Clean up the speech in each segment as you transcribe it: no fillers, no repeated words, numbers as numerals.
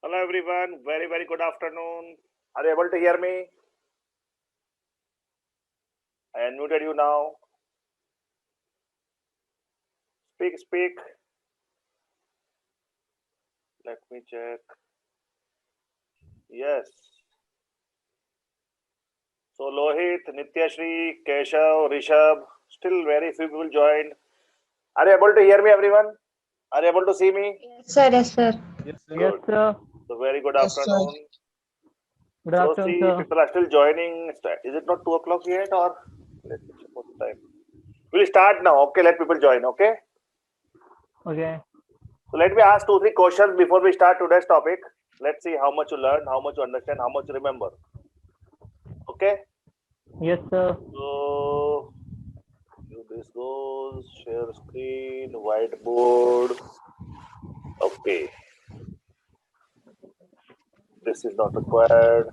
Hello everyone, very good afternoon. Are you able to hear me? I unmuted you now. Speak. Let me check. Yes. So Lohit, Nityashri, Keshav, Rishabh, still very few people joined. Are you able to hear me everyone? Are you able to see me? Yes, sir. Yes, sir. Yes, sir. Good. So very good afternoon. Good So afternoon, see, sir. people are still joining. Is it not 2 o'clock yet or? Let me check what time. We'll start now. Okay, let people join. Okay. Okay. So let me ask 2-3 questions before we start today's topic. Let's see how much you learn, how much you understand, how much you remember. Okay. Yes, sir. So this goes share screen, whiteboard. Okay. This is not required.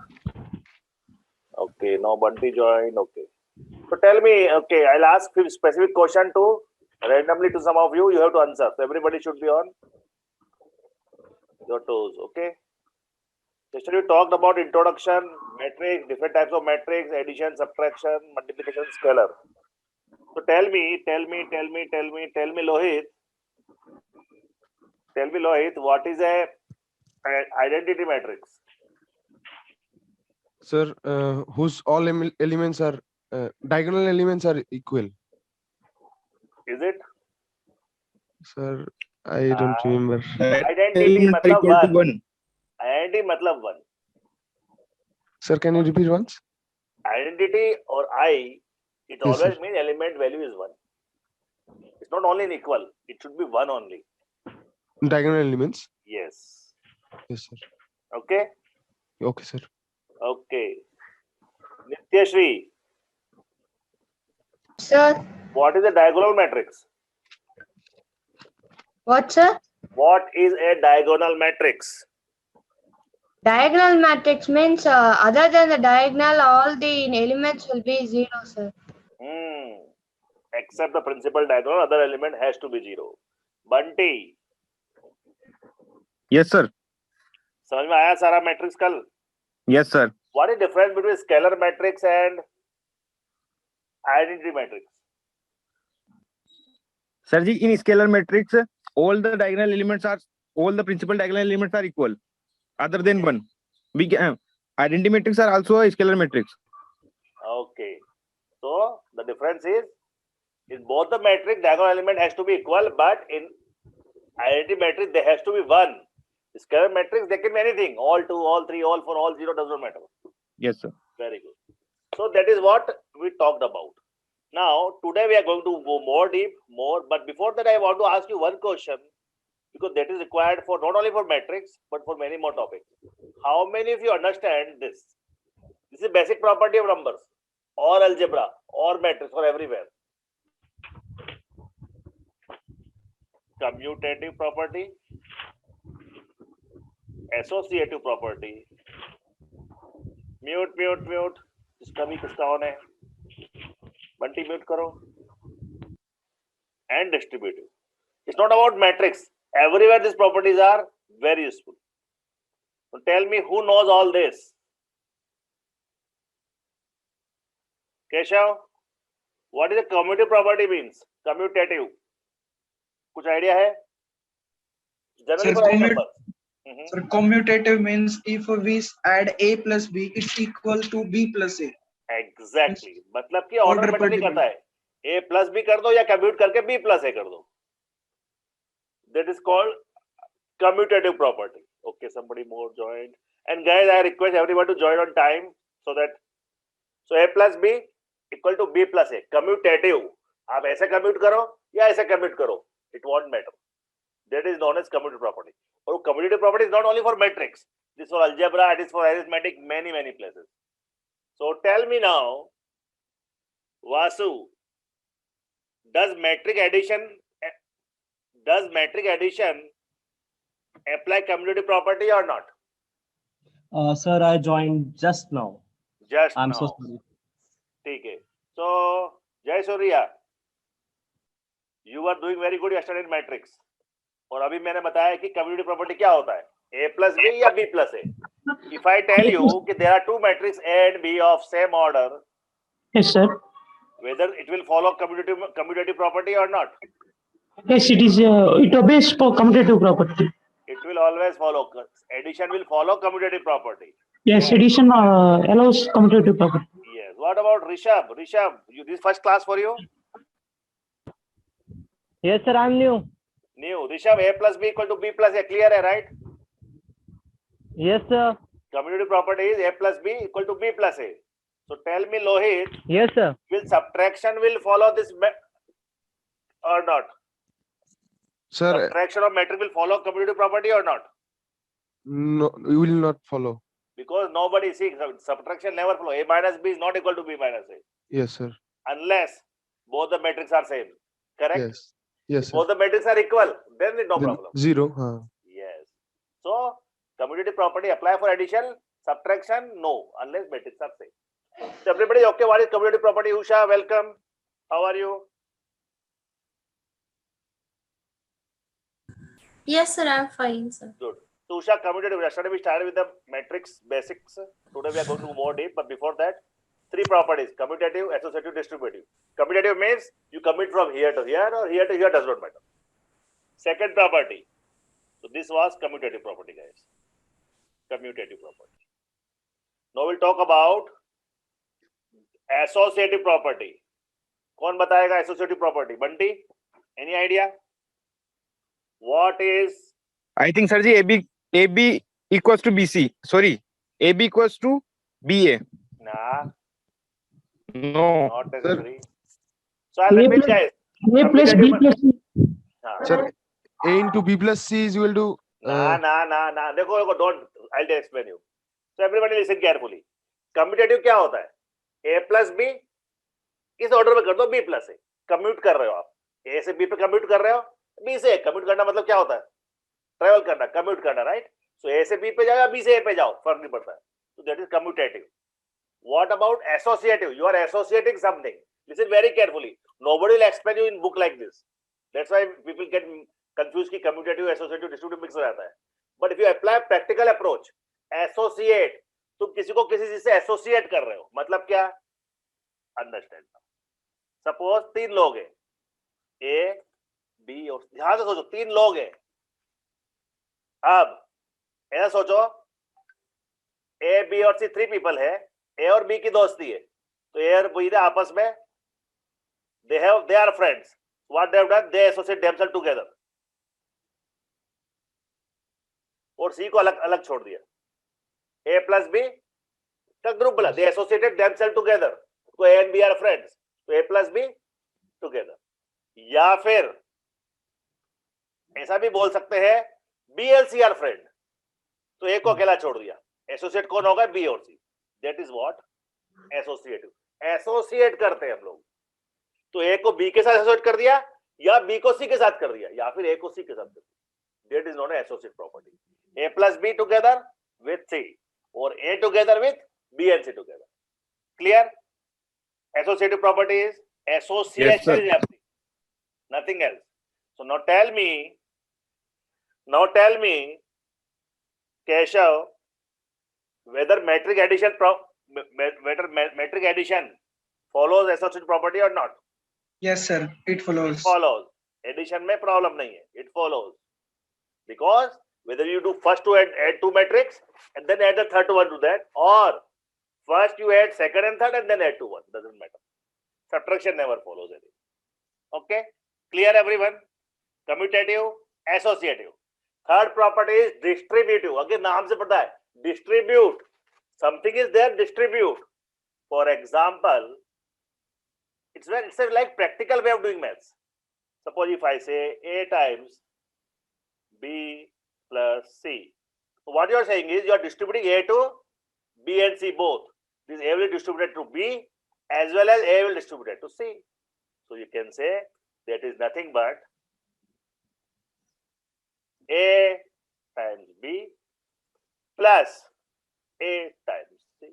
Okay. Now Bunty joined. Okay. So tell me. Okay, I'll ask a specific question to randomly to some of you. You have to answer. So everybody should be on your toes. Okay. Yesterday we talked about introduction, matrix, different types of matrix, addition, subtraction, multiplication, scalar. So tell me, Lohit, what is a identity matrix? Sir, whose all elements are diagonal elements are equal. Is it? Sir, I don't remember. Identity matlab one. Identity matlab one. Sir, can you repeat once? Identity or I, it Yes, always sir. means element value is one. It's not only in equal, it should be one only. Diagonal elements. Yes. Yes, sir. Okay. Okay, sir. Okay. Nityashri, Sir. what is a diagonal matrix? What, sir? What is a diagonal matrix? Diagonal matrix means other than the diagonal, all the elements will be 0, sir. Except the principal diagonal, other element has to be 0. Bunty. Yes, sir. समझ में आया सारा matrix कल? Yes, sir. What is the difference between scalar matrix and identity matrix? Sir, ji, in scalar matrix, all the principal diagonal elements are equal, other than one. We can, identity matrix are also a scalar matrix. Okay. So the difference is in both the matrix, diagonal element has to be equal, but in identity matrix, there has to be one. Scalar matrix, there can be anything. All 2, all 3, all 4, all 0 does not matter. Yes, sir. Very good. So that is what we talked about. Now, today we are going to go more deep, but before that, I want to ask you one question because that is required for not only for matrix, but for many more topics. How many of you understand this? This is basic property of numbers or algebra or matrix or everywhere. Commutative property, associative property, mute. इसका भी किसका on है? Bunty mute करो. And distributive. It's not about matrix. Everywhere these properties are very useful. So tell me who knows all this? Keshav, what is a commutative property means? Commutative. कुछ idea है? Generally for any number. Sir, commutative means if we add a plus b, it's equal to b plus a. Exactly. मतलब कि order matter नहीं करता है. A plus b कर दो या commute करके b plus a कर दो. That is called commutative property. Okay, somebody more joined. And guys, I request everyone to join on time so a plus b equal to b plus a. Commutative. आप ऐसे commute करो या ऐसे commute करो. It won't matter. That is known as commutative property. Or commutative property is not only for matrix. This is for algebra, it is for arithmetic, many places. So tell me now, Vasu, does matrix addition apply commutative property or not? Sir, I joined just now. I'm now. so sorry. ठीक है. So, Jai Surya, you were doing very good yesterday in matrix. और अभी मैंने बताया कि commutative property क्या होता है. A plus B या B plus A. If I tell you that there are two matrices A and B of same order, Yes, sir. whether it will follow commutative property or not? Yes, it is. It obeys for commutative property. It will always follow. Addition will follow commutative property. Yes, addition allows commutative property. Yes. What about Rishabh? Rishabh, this first class for you? Yes, sir. I'm new. New. Rishabh, A plus B equal to B plus A. Clear, right? Yes, sir. Commutative property is A plus B equal to B plus A. So tell me, Lohit, Yes, sir. will subtraction will follow this or not? Sir, Subtraction of metric will follow commutative property or not? no, we will not follow. Because nobody sees subtraction never follow. A minus B is not equal to B minus A. Yes, sir. Unless both the metrics are same. Correct? Yes. Yes, sir. Both the metrics are equal, then no Then problem. 0. Yes. So commutative property apply for addition, subtraction, no, unless metrics are same. So everybody okay? What is commutative property? Usha, welcome. How are you? Yes, sir, I'm fine, sir. Good. So Usha, commutative. Yesterday we started with the matrix basics. Today we are going to go more deep, but before that, three properties: commutative, associative, distributive. Commutative means you commute from here to here or here to here, does not matter. Second property. So this was commutative property, guys. Commutative property. Now we'll talk about associative property. कौन बताएगा associative property? Bunty? Any idea? What is? I think, sir, AB equals to BC. Sorry, AB equals to BA. Nah, No. not necessary. So I'll repeat, guys. A plus B plus C. Sir, A into B plus C is equal to. Nah. देखो, don't. I'll explain you. So everybody listen carefully. Commutative क्या होता है? A plus B इस order में कर दो B plus A. Commute कर रहे हो आप. A से B पे कम्यूट कर रहे हो. B से A कम्यूट करना मतलब क्या होता है? ट्रेवल करना, कम्यूट करना, राइट? So A से B पे जाओ या B से A पे जाओ, फर्क नहीं पड़ता है. So that is commutative. What about associative? You are associating something. Listen very carefully. Nobody will explain you in book like this. That's why people get confused कि commutative, associative, distributive mix हो जाता है. But if you apply practical approach, associate, तुम किसी को किसी चीज से associate कर रहे हो, मतलब क्या? Understand. Suppose तीन लोग हैं, A, B और ध्यान से सोचो, तीन लोग हैं. अब ऐसा सोचो, A, B और C 3 people है, A और B की दोस्ती है, तो A और B ने आपस में they are friends. What they have done? They associate themselves together. और C को अलग अलग छोड़ दिया. A plus B का ग्रुप बना. They associated themselves together. तो A and B are friends. तो A plus B together. या फिर ऐसा भी बोल सकते हैं B and C are friend. तो A को अकेला छोड़ दिया. Associate कौन होगा? B और C. That is what? Associative. Associate करते हैं हम लोग. तो A को B के साथ associate कर दिया या B को C के साथ कर दिया या फिर A को C के साथ कर दिया. That is known as associate property. A plus B together with C or A together with B and C together. Clear? Associative property is association Yes, sir. is happening. Nothing else. So now tell me, Keshav, whether metric addition follows associative property or not. Yes, sir. It It follows. follows. Addition में problem नहीं है. It follows. Because whether you do first to add two metrics and then add the third one to that, or first you add second and third and then add to one, doesn't matter. Subtraction never follows anything. Okay? Clear everyone? Commutative, associative. Third property is distributive. Again, नाम से पता है. Distribute. Something is there, distribute. For example, it's a like practical way of doing maths. Suppose if I say A times B plus C. So what you are saying is you are distributing A to B and C both. This A will be distributed to B as well as A will distribute it to C. So you can say that is nothing but A times B plus A times C.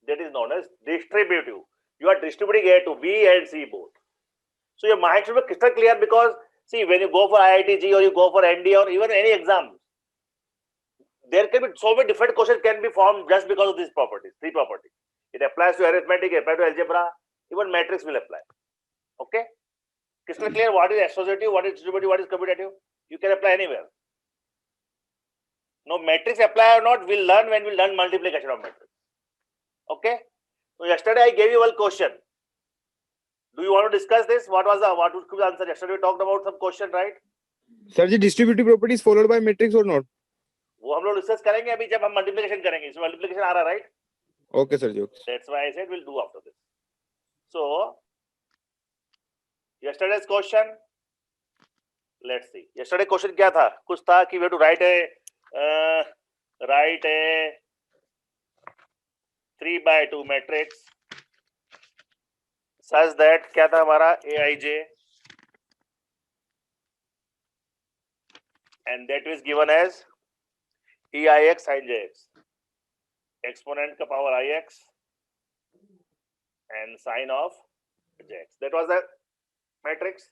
That is known as distributive. You are distributing A to B and C both. So your mind should be crystal clear because see when you go for IITG or you go for ND or even any exam, there can be so many different questions can be formed just because of these properties, three properties. It applies to arithmetic, it applies to algebra, even matrix will apply. Okay? Crystal clear what is associative, what is distributive, what is commutative? You can apply anywhere. Now, matrix apply or not, we'll learn when we learn multiplication of matrix. Okay? So, yesterday I gave you one question. Do you want to discuss this? What was the answer? Yesterday we talked about some question, right? Sir, the distributive property is followed by matrix or not? वो हम लोग discuss करेंगे अभी जब हम multiplication करेंगे. इसमें multiplication आ रहा है, right? Okay, sir. Okay. That's why I said we'll do after this. So, yesterday's question, let's see. Yesterday question क्या था? कुछ था कि we have to write a 3/2 matrix such that क्या था हमारा aij and that is given as eix sin jx, exponent का power ix and sin of jx. That was the matrix.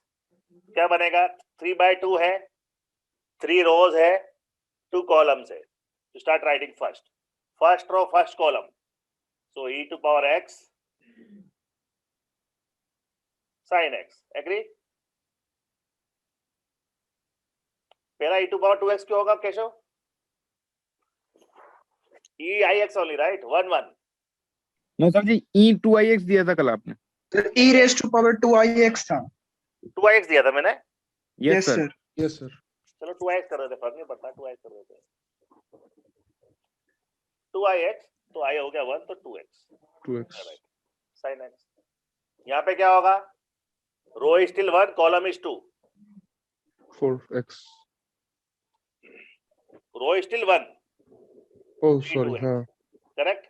क्या बनेगा? 3/2 है, 3 rows है, 2 columns है. To start writing first row, first column. So e to power x sin x. Agree? पहला e to power 2x क्यों होगा Keshav? e ix only, right? 1 1. No, sir जी, e2ix दिया था कल आपने. Sir, e raised to power 2ix था. 2x दिया था मैंने. Yes, sir. Yes, sir. चलो 2x कर देते, फर्क नहीं पड़ता. 2x कर देते. 2ix तो i हो गया 1 तो 2x. 2x. Sin x. यहाँ पे क्या होगा? Row is still 1, column is 2. 4x. Row is still 1. Oh, 3 sorry. 2x. Correct?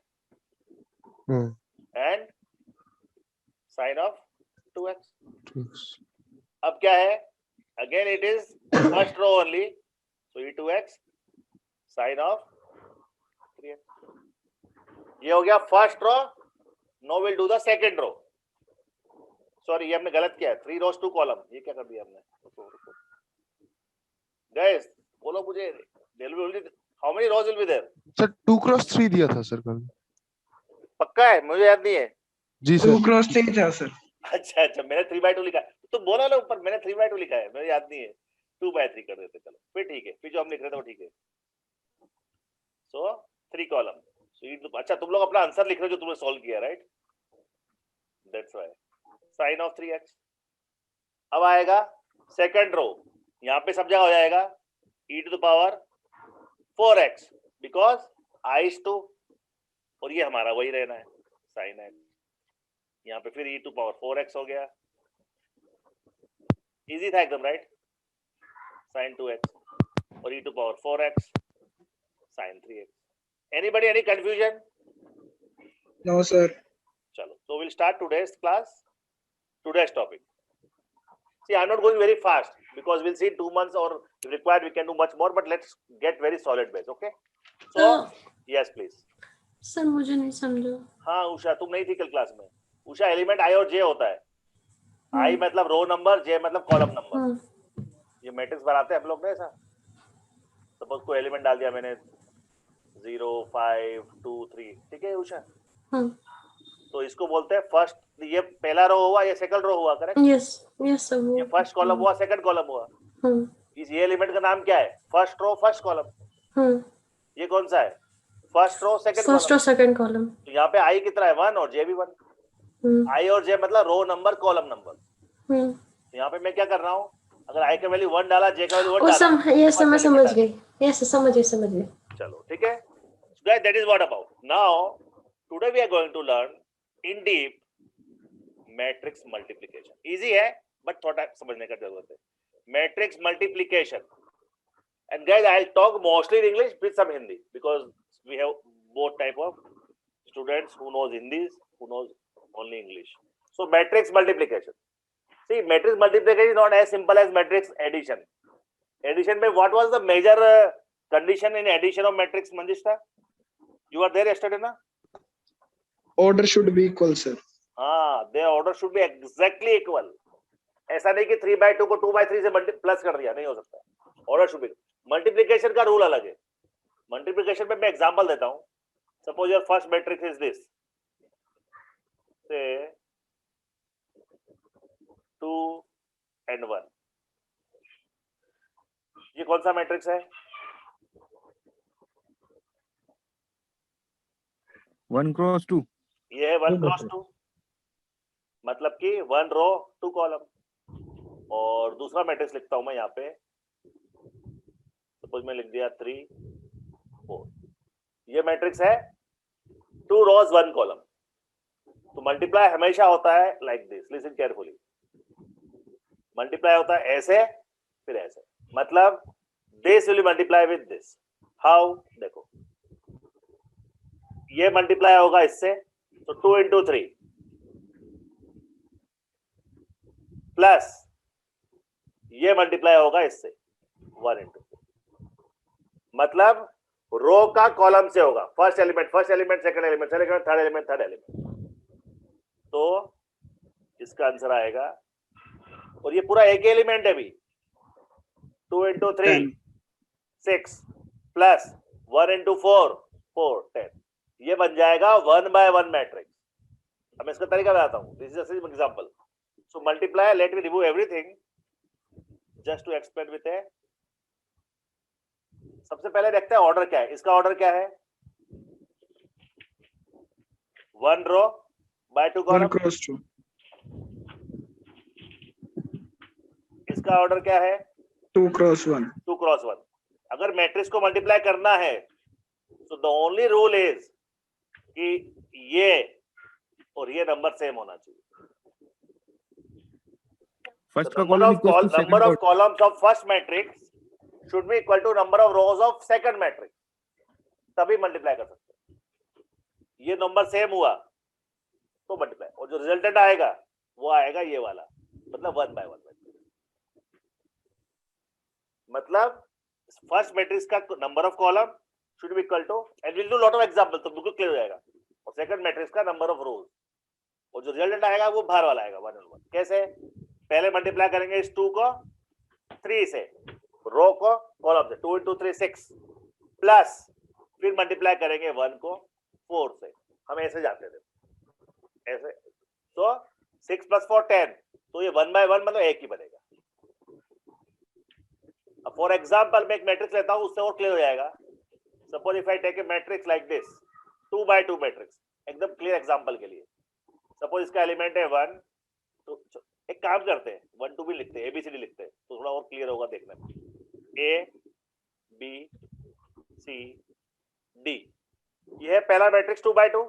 And sin of 2x. 2x. अब क्या है? Again it is first row only. So e2x sin of 3x. ये हो गया first row. Now we'll do the second row. Sorry, ये हमने गलत किया है. 3 rows 2 column. ये क्या कर दिया हमने? Guys, बोलो मुझे. There will be only how many rows will be there? Sir, 2x3 दिया था सर कल. पक्का है? मुझे याद नहीं है. जी सर. 2x3 था सर. अच्छा मैंने 3/2 लिखा है. तो बोला ना ऊपर मैंने 3/2 लिखा है. मुझे याद नहीं है. 2/3 कर देते. चलो फिर ठीक है. फिर जो हम लिख रहे थे वो ठीक है. So 3 column. So अच्छा तुम लोग अपना आंसर लिख रहे हो जो तुमने सॉल्व किया, right? That's why. Sin of 3x. अब आएगा सेकंड रो. यहाँ पे सब जगह हो जाएगा e to the power 4x because I is 2 और ये हमारा वही रहना है sin x. यहाँ पे फिर e to power 4x हो गया. इजी था एकदम, राइट? sin 2x और e to power 4x sin 3x. Anybody any confusion? No sir. Chalo. So we'll start today's class. Today's topic. See, I'm not going very fast because we'll see in 2 months or if required we can do much more. But let's get very solid base, okay? So yes, please. Sir मुझे नहीं समझा. हाँ उषा, तुम नहीं थी कल class में. Usha, element I और जे होता है. आई मतलब रो नंबर, जे मतलब कॉलम नंबर. ये मैट्रिक्स बनाते हैं हम लोग ने ऐसा. सपोज कोई एलिमेंट डाल दिया मैंने 0 5 2 3. ठीक है उषा? तो इसको बोलते हैं फर्स्ट. ये पहला रो हुआ, ये सेकंड रो हुआ, करेक्ट? Yes sir. ये फर्स्ट कॉलम हुआ, सेकंड कॉलम हुआ. इस ये एलिमेंट का नाम क्या है? First row first column. ये कौन सा है? First row second column. तो यहाँ पे आई कितना है? 1 और जे भी 1. आई और जे मतलब रो नंबर कॉलम नंबर. तो यहाँ पे मैं क्या कर रहा हूँ? अगर आई का वैल्यू 1 डाला, जे का वैल्यू 1 डाला. यस मैं समझ गई. यस समझ गई. चलो ठीक है. So guys, that is what about. Now today we are going to learn in deep matrix multiplication. Easy है but थोड़ा समझने का जरूरत है. Matrix multiplication. And guys, I'll talk mostly in English with some Hindi because we have both type of students who knows Hindi, who knows only English. So matrix multiplication. See, matrix multiplication is not as simple as matrix addition. Addition में what was the major condition in addition of matrix, Manjishta? You were there yesterday, na? Order should be equal sir. हाँ, their order should be exactly equal. ऐसा नहीं कि 3/2 को 2/3 से plus कर दिया, नहीं हो सकता. Order should be. Multiplication का रूल अलग है. मल्टीप्लिकेशन में मैं एग्जांपल देता हूं. Suppose your first matrix is this, से 2 and 1. ये कौन सा मैट्रिक्स है? 1 cross 2. ये है 1 क्रॉस 2, मतलब कि 1 रो 2 कॉलम. और दूसरा मैट्रिक्स लिखता हूं मैं यहाँ पे, सपोज मैं लिख दिया 3 4. ये मैट्रिक्स है 2 रोज 1 कॉलम. तो मल्टीप्लाई हमेशा होता है like this. Listen carefully. Multiply होता है ऐसे, फिर ऐसे. मतलब this will multiply with this. How? देखो, ये मल्टीप्लाई होगा इससे, तो 2 into 3 प्लस ये मल्टीप्लाई होगा इससे 1 into 4. मतलब रो का कॉलम से होगा. First element, second element, second element, third element, third element. तो इसका आंसर आएगा, और ये पूरा एक ही एलिमेंट है भी. 2 into 3 6 प्लस 1 into 4 4 10. ये बन जाएगा 1 by 1 मैट्रिक्स. अब इसका तरीका बताता हूं. This is just an example. So multiply, let me remove everything just to explain with a. सबसे पहले देखते हैं ऑर्डर क्या है. इसका ऑर्डर क्या है? 1 रो बाय 2 कॉलम. 1 cross 2. इसका ऑर्डर क्या है? 2 cross 1. 2 क्रॉस 1. अगर मैट्रिक्स को मल्टीप्लाई करना है, तो द ओनली रूल इज कि ये और ये नंबर सेम होना चाहिए. फर्स्ट का number column of equal to number second of columns of first matrix should be equal to number of rows of second matrix. तभी मल्टीप्लाई कर सकते हैं. ये नंबर सेम हुआ तो मल्टीप्लाई, और जो रिजल्टेंट आएगा वो आएगा ये वाला, मतलब 1 by 1 मैट्रिक्स. मतलब फर्स्ट मैट्रिक्स का number of column should be equal to, and we'll do lot of example, तो बिल्कुल क्लियर हो जाएगा. और सेकंड मैट्रिक्स का नंबर ऑफ रोज, और जो रिजल्टेंट आएगा वो बाहर वाला आएगा 1 and 1. कैसे? पहले मल्टीप्लाई करेंगे इस 2 को 3 से, रो को कॉलम से. 2 into 3 6 प्लस फिर मल्टीप्लाई करेंगे 1 को 4 से. हम ऐसे जाते थे ऐसे. तो 6 plus 4 10. तो ये 1 by 1 मतलब एक ही बनेगा. अब फॉर एग्जांपल मैं एक मैट्रिक्स लेता हूं, उससे और क्लियर हो जाएगा. Suppose if I take a matrix like this, 2 by 2 matrix, एकदम क्लियर एग्जांपल के लिए. सपोज इसका एलिमेंट है 1. तो एक काम करते हैं, 1 2 भी लिखते हैं, ABCD लिखते हैं, तो थोड़ा और क्लियर होगा देखने में. A B C D, ये है पहला मैट्रिक्स 2 by 2,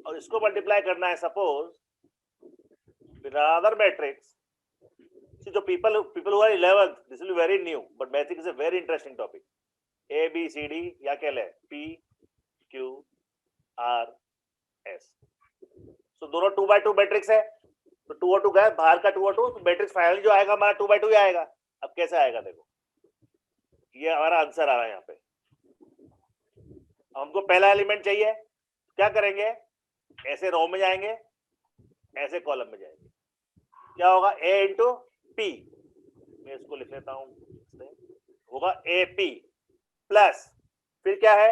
और इसको मल्टीप्लाई करना है suppose with another matrix. See, the people who are 11th, this will be very new, but mathematics is a very interesting topic. A B C D या क्या ले? P Q R S. So दोनों 2 by 2 matrix है, तो 2 और 2 गए, बाहर का 2 और 2, तो मैट्रिक्स फाइनल जो आएगा हमारा 2 by 2 ही आएगा. अब कैसे आएगा देखो, ये हमारा आंसर आ रहा है यहाँ पे. हमको पहला एलिमेंट चाहिए, क्या करेंगे? ऐसे रो में जाएंगे, ऐसे कॉलम में जाएंगे. क्या होगा? A into P. मैं इसको लिख लेता हूं, होगा AP प्लस फिर क्या है?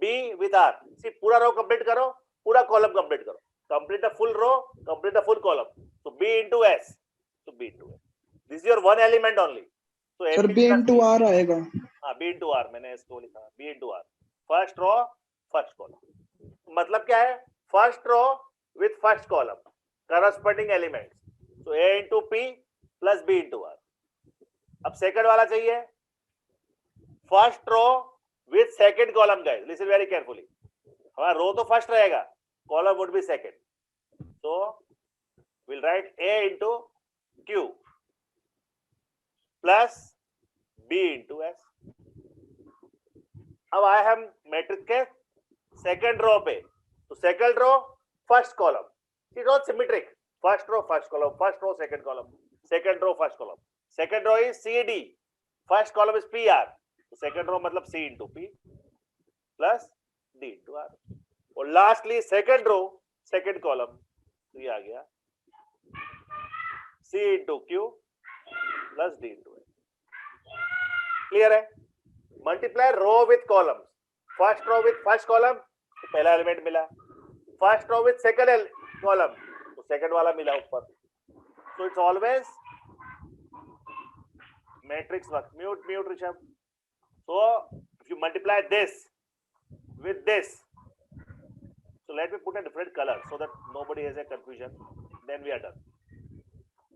B with R. सी पूरा रो कंप्लीट करो, पूरा कॉलम कंप्लीट करो. Complete the full row, complete the full column. So B into S. So B into S. This is your one element only. So sir B into R आएगा. हाँ, B into R मैंने इसको लिखा, B into R. First row first column. मतलब क्या है? First row with first column, corresponding elements. So A into P plus B into R. अब second वाला चाहिए, first row with second column. Guys listen very carefully. हमारा row तो first रहेगा, column would be second. So will write A into Q plus B into S. अब आए हम matrix के सेकंड रो पे, तो second row first column, it all symmetric. First row first column, first row second column, second row first column. Second row is CD, first column is PR. तो second row मतलब C into P plus D into R. और lastly second row second column, तो ये आ गया C into Q प्लस D into S. Clear है? Multiply row with column, first row with first column तो पहला एलिमेंट मिला, first row with second column तो सेकंड वाला मिला ऊपर. So it's always matrix work. Mute Rishabh. So if you multiply this with this, so let me put a different color so that nobody has a confusion, then we are done.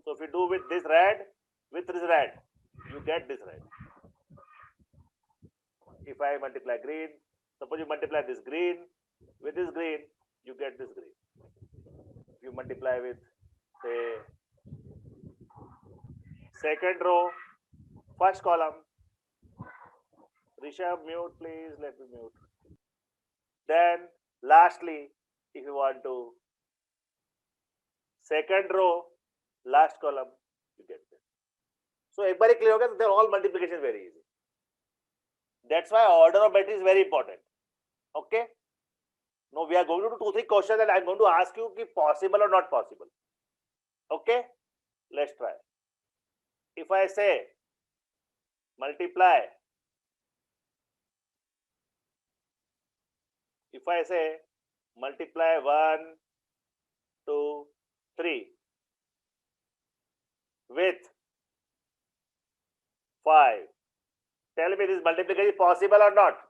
So if you do with this red with this red, you get this red. If I multiply green, suppose you multiply this green with this green, you get this green. If you multiply with, say, second row first column, Rishabh, mute please, let me mute. Then lastly, if you want to second row last column, you get this. So एक बार clear हो गया, they're all multiplication very easy. That's why order of matrix is very important. Okay. Now we are going to do 2-3 questions and I'm going to ask you if possible or not possible. Okay. Let's try. If I say multiply. If I say multiply 1, 2, 3 with 5, tell me this multiplication is possible or not?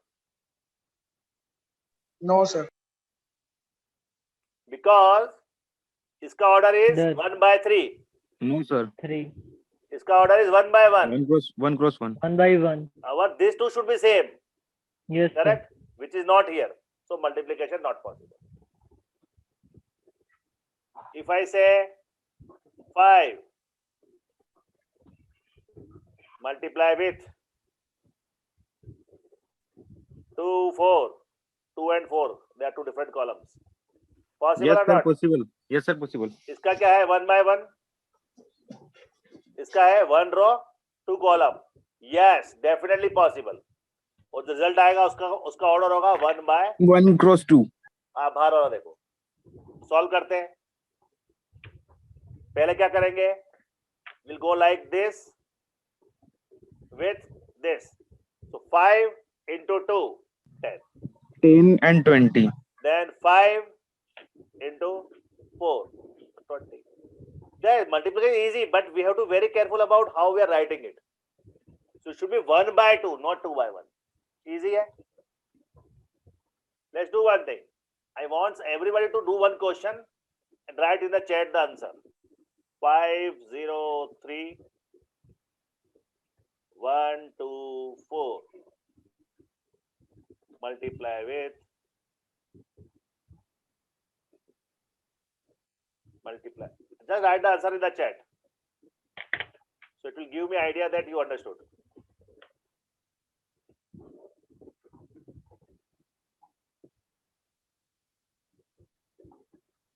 No, sir. Because इसका order is Yes. 1 by 3. No, sir. 3. इसका order is 1 by 1. 1 cross 1. 1 by 1. Our these two should be same, Yes, sir. correct? Which is not here. So multiplication not possible. If I say 5 multiply with 2, 4, 2 and 4, they are two different columns. Possible Yes, or sir. not? Possible. Yes, sir. Possible. इसका क्या है 1 by 1? इसका है 1 row 2 column. Yes, definitely possible. और result आएगा उसका order होगा 1 by 1 cross 2. आप बाहर वाला देखो, सॉल्व करते हैं. पहले क्या करेंगे? We'll go like this with this. So 5 into 2, 10. 10 and 20. Then 5 into 4, 20. The multiplication is easy, but we have to be very careful about how we are writing it. So it should be 1 by 2, not 2 by 1. Easy है? Let's do one thing. I want everybody to do one question and write in the chat the answer. 503 1 2 4 multiply with multiply. Just write the answer in the chat. So it will give me idea that you understood.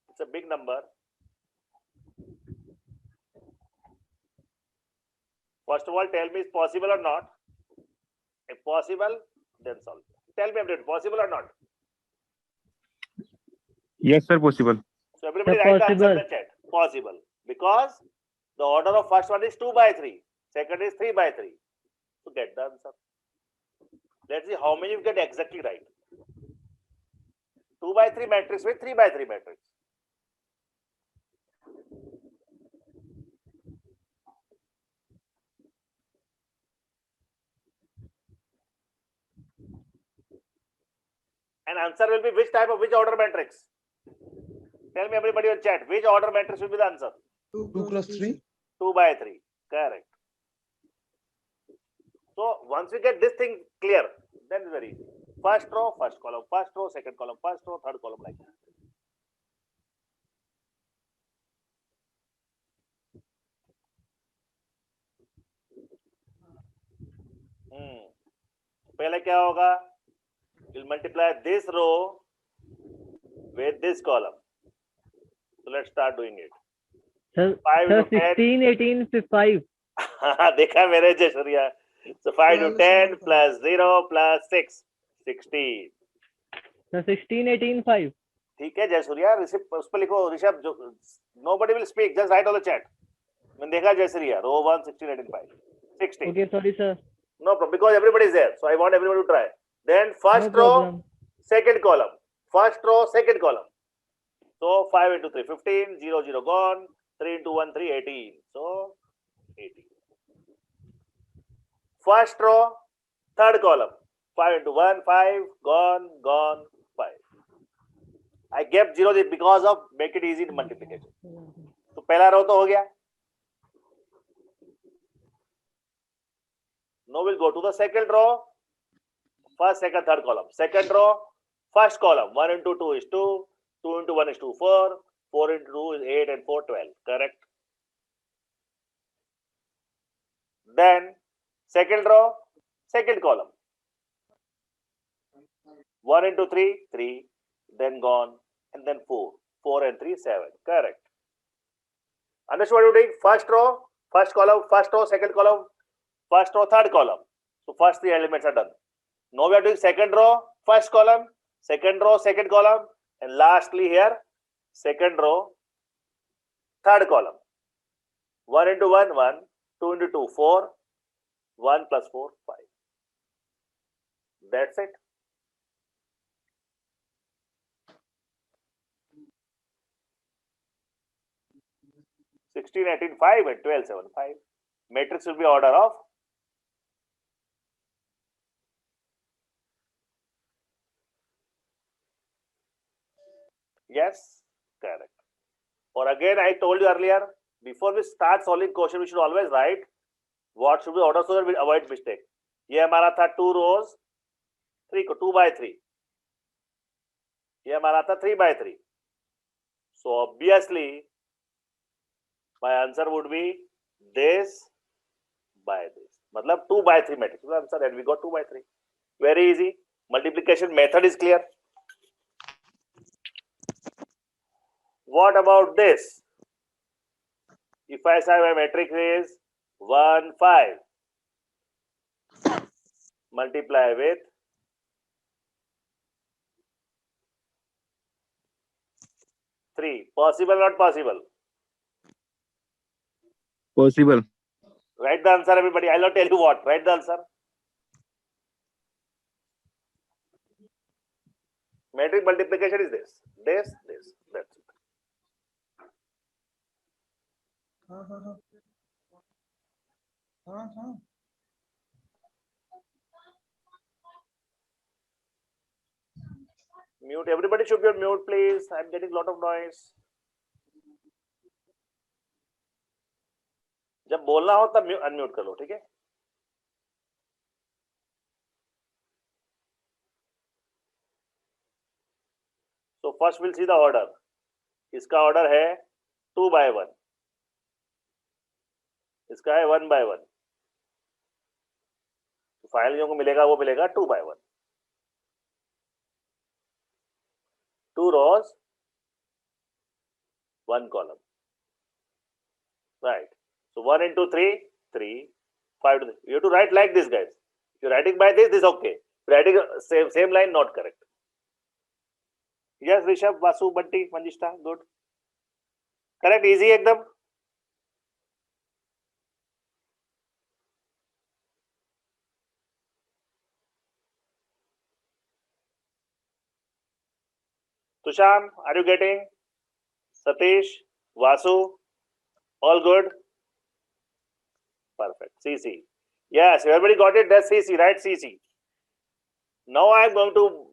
It's a big number. First of all, tell me is possible or not. If possible, then solve. Tell me everything, possible or not. Yes, sir. Possible. So everybody Yeah, write the answer in the possible. chat. Possible. Because the order of first one is 2 by 3. Second is 3 by 3. So get the answer. Let's see how many you get exactly right. 2 by 3 matrix with 3 by 3 matrix. And answer will be which type of which order matrix? Tell me everybody in chat, which order matrix will be the answer? 2 cross 3. 2 by 3. Correct. So once we get this thing clear, then it's very easy. First row, first column, first row, second column, first row, third column, like that. पहले क्या होगा? We'll multiply this row with this column. So let's start doing it. Sir, 5 sir to 10. 16, 18, 5. देखा मेरे जैसरिया. So 5 to 10 plus 0 plus 6, 16. Sir, 16, 18, 5. ठीक है जयसूर्या, उस पर लिखो Rishabh. Nobody will speak, just write on the chat. मैंने देखा Jayasuriya, row 1, 16, 18, 5, 16. Okay, sorry, sir. No problem, because everybody is there. So I want everybody to try. Then first No row, problem. second column. First row, second column. So 5 into 3, 15, 0, 0 gone. 3 into 1, 3, 18. So 18. First row, third column. 5 into 1, 5, gone, gone, 5. I kept 0 because of make it easy in multiplication. तो पहला रो तो हो गया. Now we'll go to the second row. First, second, third column. Second row, first column. 1 into 2 is 2. 2 into 1 is 2, 4. 4 into 2 is 8 and 4, 12. Correct. Then, second row, second column. 1 into 3, 3. Then gone. And then 4. 4 and 3, 7. Correct. Understood what you're doing? First row, first column, first row, second column, first row, third column. So first 3 elements are done. Now we are doing second row, first column, second row, second column, and lastly here, second row, third column. 1 into 1, 1, 2 into 2, 4, 1 plus 4, 5. That's it. (16, 18, 5 and 12, 7, 5. Matrix will be order of yes, correct. Or again, I told you earlier, before we start solving question, we should always write what should be order so that we avoid mistake. ये हमारा था 2 rows, 3 को 2 by 3. ये हमारा था 3 by 3. So obviously, my answer would be this by this. मतलब 2 by 3 matrix. The answer, and we got 2 by 3. Very easy. Multiplication method is clear. What about this? If I say my matrix is 1, 5, multiply with 3. Possible or not possible? Possible. Write the answer, everybody. I'll not tell you what. Write the answer. Matrix multiplication is this. This. That's it. Mute. Everybody should be on mute, please. I'm getting a lot of noise. जब बोलना हो तब unmute कर लो, ठीक है? So first we'll see the order. इसका order है 2 by 1. इसका है 1 by 1. तो फाइनल को मिलेगा वो मिलेगा 2 by 1. 2 rows, 1 column. Right. So 1 into 3, 3, 5 to 3. You have to write like this, guys. If you're writing by this, this is okay. Writing same line, not correct. Yes, Rishabh, Vasu, Bunty, Manjishta, good. Correct, easy ekdam. Tushan, are you getting? Satish, Vasu, all good? Perfect. CC. Yes, everybody got it. That's CC, right? CC. Now I am going to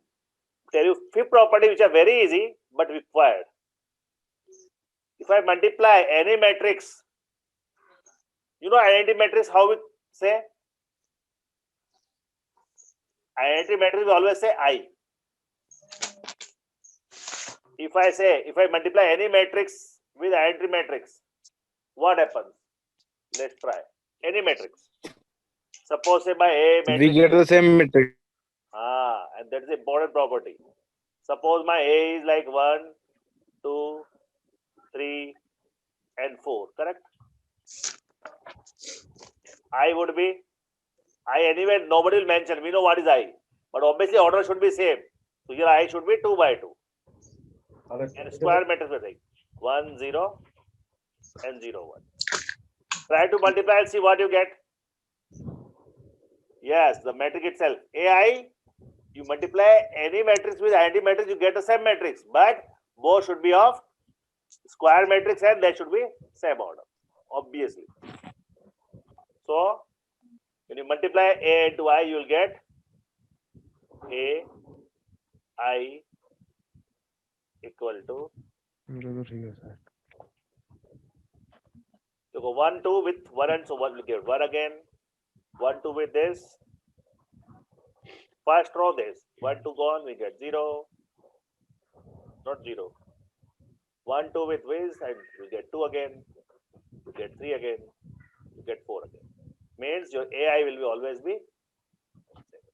tell you 5 properties which are very easy but required. If I multiply any matrix, you know identity matrix, how we say? Identity matrix, we always say I. If I multiply any matrix with identity matrix, what happens? Let's try. Any matrix. Suppose say my A matrix. We get the same matrix. And that is an important property. Suppose my A is like 1, 2, 3, and 4. Correct? I would be I anyway. Nobody will mention. We know what is I, but obviously order should be same. So here I should be 2 by 2. And square matrix with 1, 0, and 0, 1. Try to multiply and see what you get. Yes, the matrix itself. AI, you multiply any matrix with identity matrix, you get the same matrix. But both should be of square matrix and they should be same order, obviously. So, when you multiply A into I, you will get A, I equal to, you go 1, 2 with 1 and so 1 will give 1 again, 1, 2 with this, first row this, 1, 2 gone, we get 0, not 0, 1, 2 with this and we get 2 again, you get 3 again, you get 4 again. Means your AI will be always be same.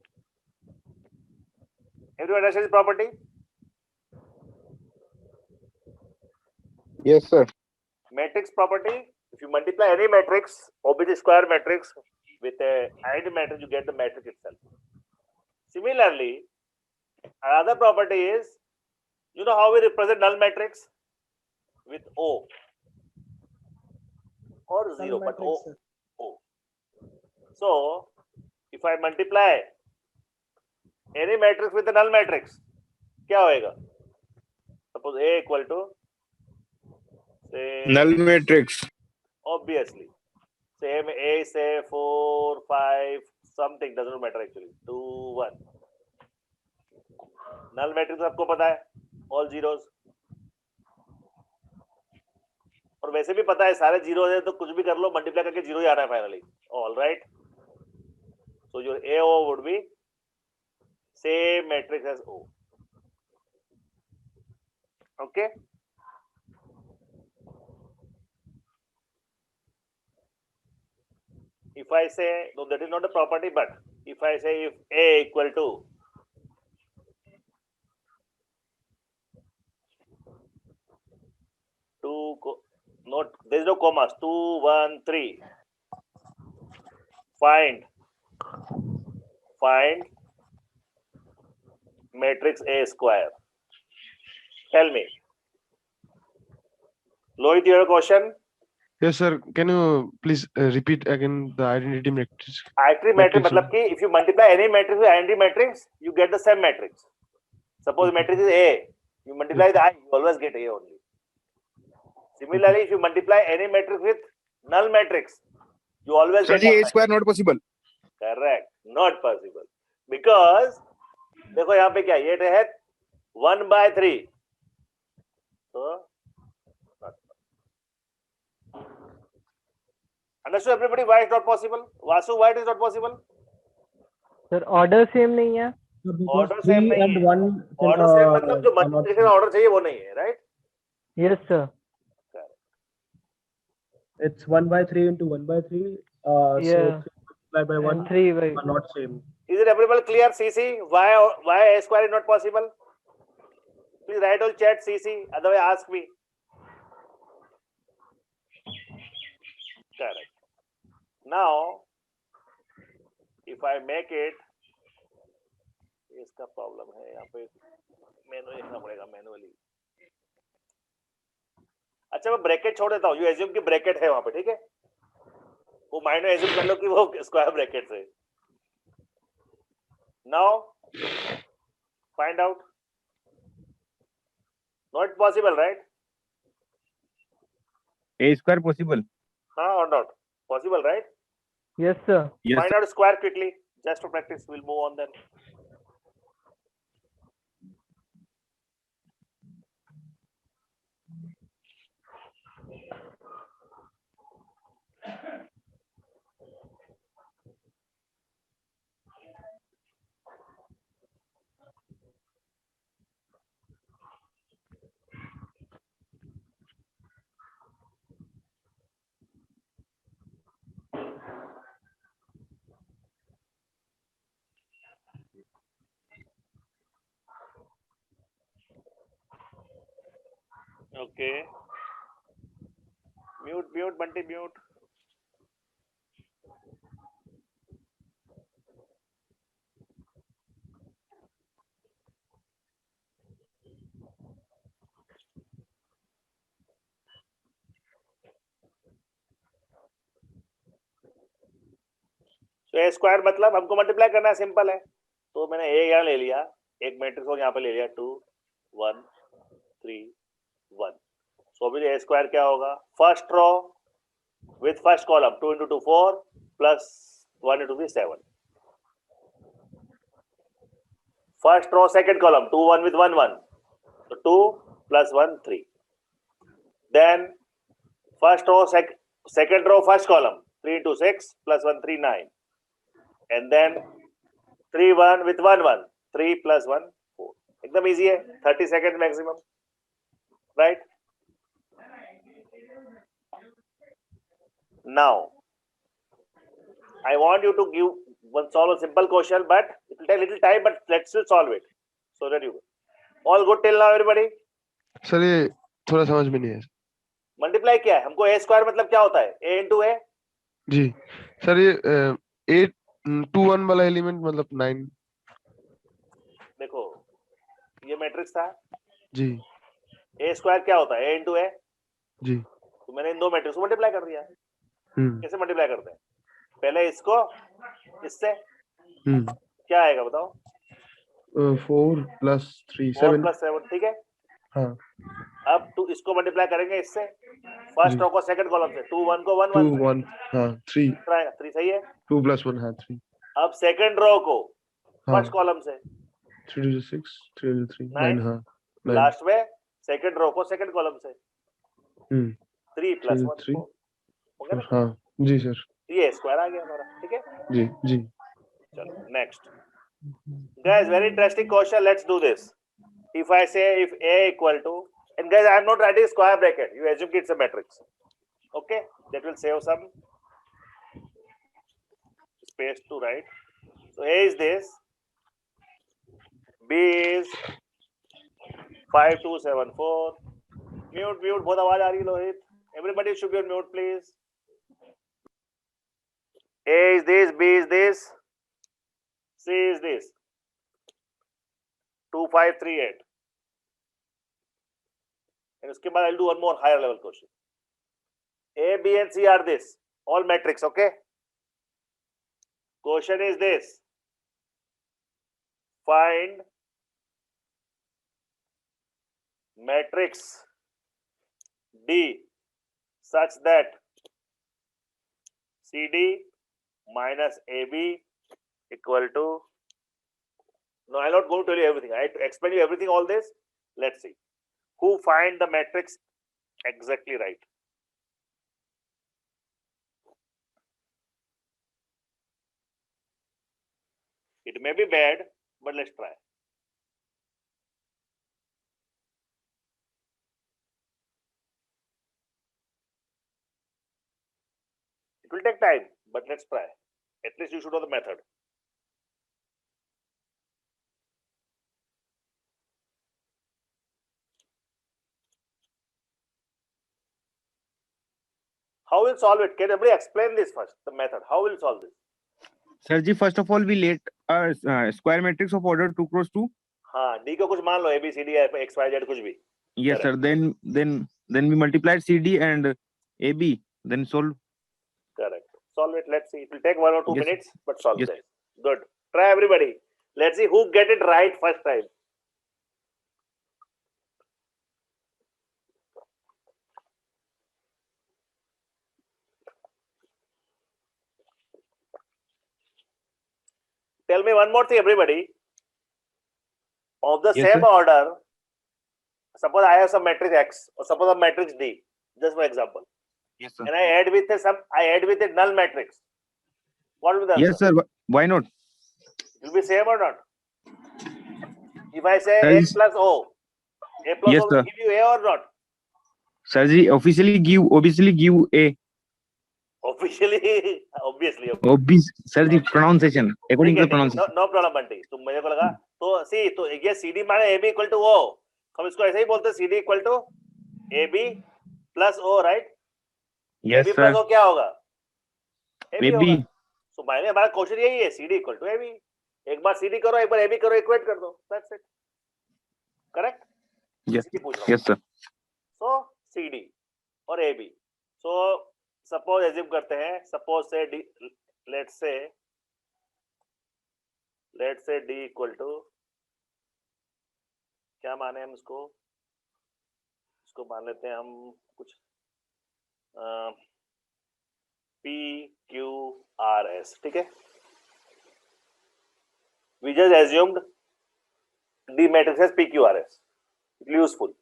Everyone understand this property? Yes, sir. Matrix property, if you multiply any matrix, obviously square matrix, with a identity matrix, you get the matrix itself. Similarly, another property is, you know how we represent null matrix? With O or 0, but O. So, if I multiply any matrix with a null matrix, क्या होएगा? Suppose A equal to, say, Null matrix. obviously, same A, say 4, 5, something, doesn't matter actually, 2, 1. Null matrix आपको पता है, all zeros. और वैसे भी पता है सारे जीरो है तो कुछ भी कर लो मल्टीप्लाई करके जीरो ही आना है finally. All right. So your AO would be same matrix as O. Okay. If I say, no, that is not a property, but if I say if A equal to not, there is no commas, 2, 1, 3. Find matrix A square. Tell me. Lohit, you have a question? Yes, sir. Can you please repeat again the identity matrix? Identity matrix मतलब कि if you multiply any matrix with identity matrix, you get the same matrix. Suppose matrix is A, you multiply the I, you always get A only. Similarly, if you multiply any matrix with null matrix, you always Sir, get A square not possible. Correct, not possible. Because देखो यहाँ पे क्या ये है 1/3. So understood everybody why it's not possible? Vasu, why it is not possible? Sir order same नहीं है. Order same नहीं है. Order same मतलब जो multiplication order चाहिए वो नहीं है, right? Yes sir. It's 1/3 into 1/3. Yeah. So 3 by 1 And 3 by are not same. Is it everybody clear? CC, why A square is not possible? Please write on chat CC. Otherwise, ask me. Correct. Now, if I make it, इसका problem है यहाँ पे manually लिखना पड़ेगा manually. अच्छा मैं bracket छोड़ देता हूँ. यू एज्यूम कि ब्रैकेट है वहां पे, ठीक है? वो माइंड में एज्यूम कर लो कि वो स्क्वायर ब्रैकेट है. Now, find out. Not possible, right? A square possible. Or not? Possible, right? yes sir. Yes. Find out square quickly, just to practice. We'll move on then. Okay. Mute, Bunty, mute. तो ए square मतलब हमको multiply करना है, simple है। तो मैंने ए यहाँ ले लिया, एक मैट्रिक्स को यहाँ पे ले लिया 2 1 3 1। सो अभी ए स्क्वायर क्या होगा, first row with first column 2 into 2 4 plus 1 into 3 7। First row second column 2 1 with 1 1, so 2 plus 1 3। then first row second row first column 3 into 6 plus 1 3 9, and then 3 1 with 1 1 3 plus 1 4। एकदम इजी है, 30 seconds maximum, right. now I want you to solve a simple question, but it will take little time, but let's still solve it so that you all good till now everybody। Sir ये थोड़ा समझ में नहीं है। Multiply क्या है हमको, ए square मतलब क्या होता है, ए इंटू ए। जी सर ये 8 2 1 वाला एलिमेंट मतलब 9। देखो ये मैट्रिक्स था जी ए स्क्वायर क्या होता है, ए इंटू ए। जी तो मैंने इन दो मैट्रिक्स को मल्टीप्लाई कर दिया। हम्म कैसे मल्टीप्लाई करते हैं, पहले इसको इससे, हम्म क्या आएगा बताओ, 4 plus 3 4 7। प्लस 7, ठीक है। हाँ अब तू इसको मल्टीप्लाई करेंगे इससे, फर्स्ट जी। रो को सेकंड कॉलम से, 2 1 को 1 2 1 1 हाँ 3 आएगा, 3 सही है। 2 plus 1 हाँ 3 अब सेकंड रो को हाँ फर्स्ट कॉलम से 3 to 6 3 to 3 9, 9 हाँ 9 लास्ट में सेकंड रो को सेकंड कॉलम से 3 प्लस 1 3 हो गया ना। हाँ जी सर ये स्क्वायर आ गया हमारा, ठीक है। जी जी। चलो next guys, very interesting question, let's do this। if I say if a equal to, and guys I am not writing square bracket, you assume it's a matrix, okay, that will save some space to write। so a is this, b is 5 2 7 4, mute बहुत आवाज आ रही है Lohit, everybody should be on mute please। a is this, b is this, c is this 2 5 3 8, and उसके बाद I'll do one more higher level question। A, B and C are this, all matrix, okay? Question is this, find matrix D such that CD minus AB equal to, no, I'll not go to tell you everything, I explain you everything, all this, let's see who find the matrix exactly right। it may be bad, but let's try। it will take time, but let's try, at least you should know the method। how will solve it, can everybody explain this first, the method, how will solve this? Sir ji, first of all, we let a square matrix of order 2 cross 2. हाँ, D को कुछ मान लो, A B C D X Y Z कुछ भी। Yes, sir. Then we multiplied CD and AB. Then solve. Correct. Solve it. Let's see. It will take 1 or 2 Yes. minutes, but solve Yes. it. Good. Try everybody. Let's see who get it right first time. Tell me one more thing, everybody. Of the Yes, same sir. order, suppose I have some matrix X or suppose a matrix D, just for example, Yes, sir. and I add with a null matrix. What will be the answer? Yes, sir. Why not? It will be same or not? If I say Sir, A is- plus O, A plus Yes, O will sir. give you A or not? Sir ji, obviously give A. Obviously, obviously. Sir ji, pronunciation according to the ठीक है, pronunciation. No problem Bunty, तुम मेरे को लगा तो सी, तो ये CD माने AB इक्वल टू O, हम इसको ऐसे ही बोलते हैं CD equal to AB plus O, right? Yes, AB plus sir. O क्या होगा? AB AB. होगा। तो मायने हमारा क्वेश्चन यही है, CD इक्वल टू AB। एक बार CD करो, एक बार AB करो, इक्वेट कर दो, that's it. Correct? Yes. CD पूछ रहा हूं। Yes, sir. सो CD और AB, सो सपोज एज्यूम करते हैं, सपोज से let's say let's say D equal to, क्या माने हम इसको मान लेते हैं हम कुछ P Q R S, ठीक है. We just assumed D matrix as P Q R S. It's useful.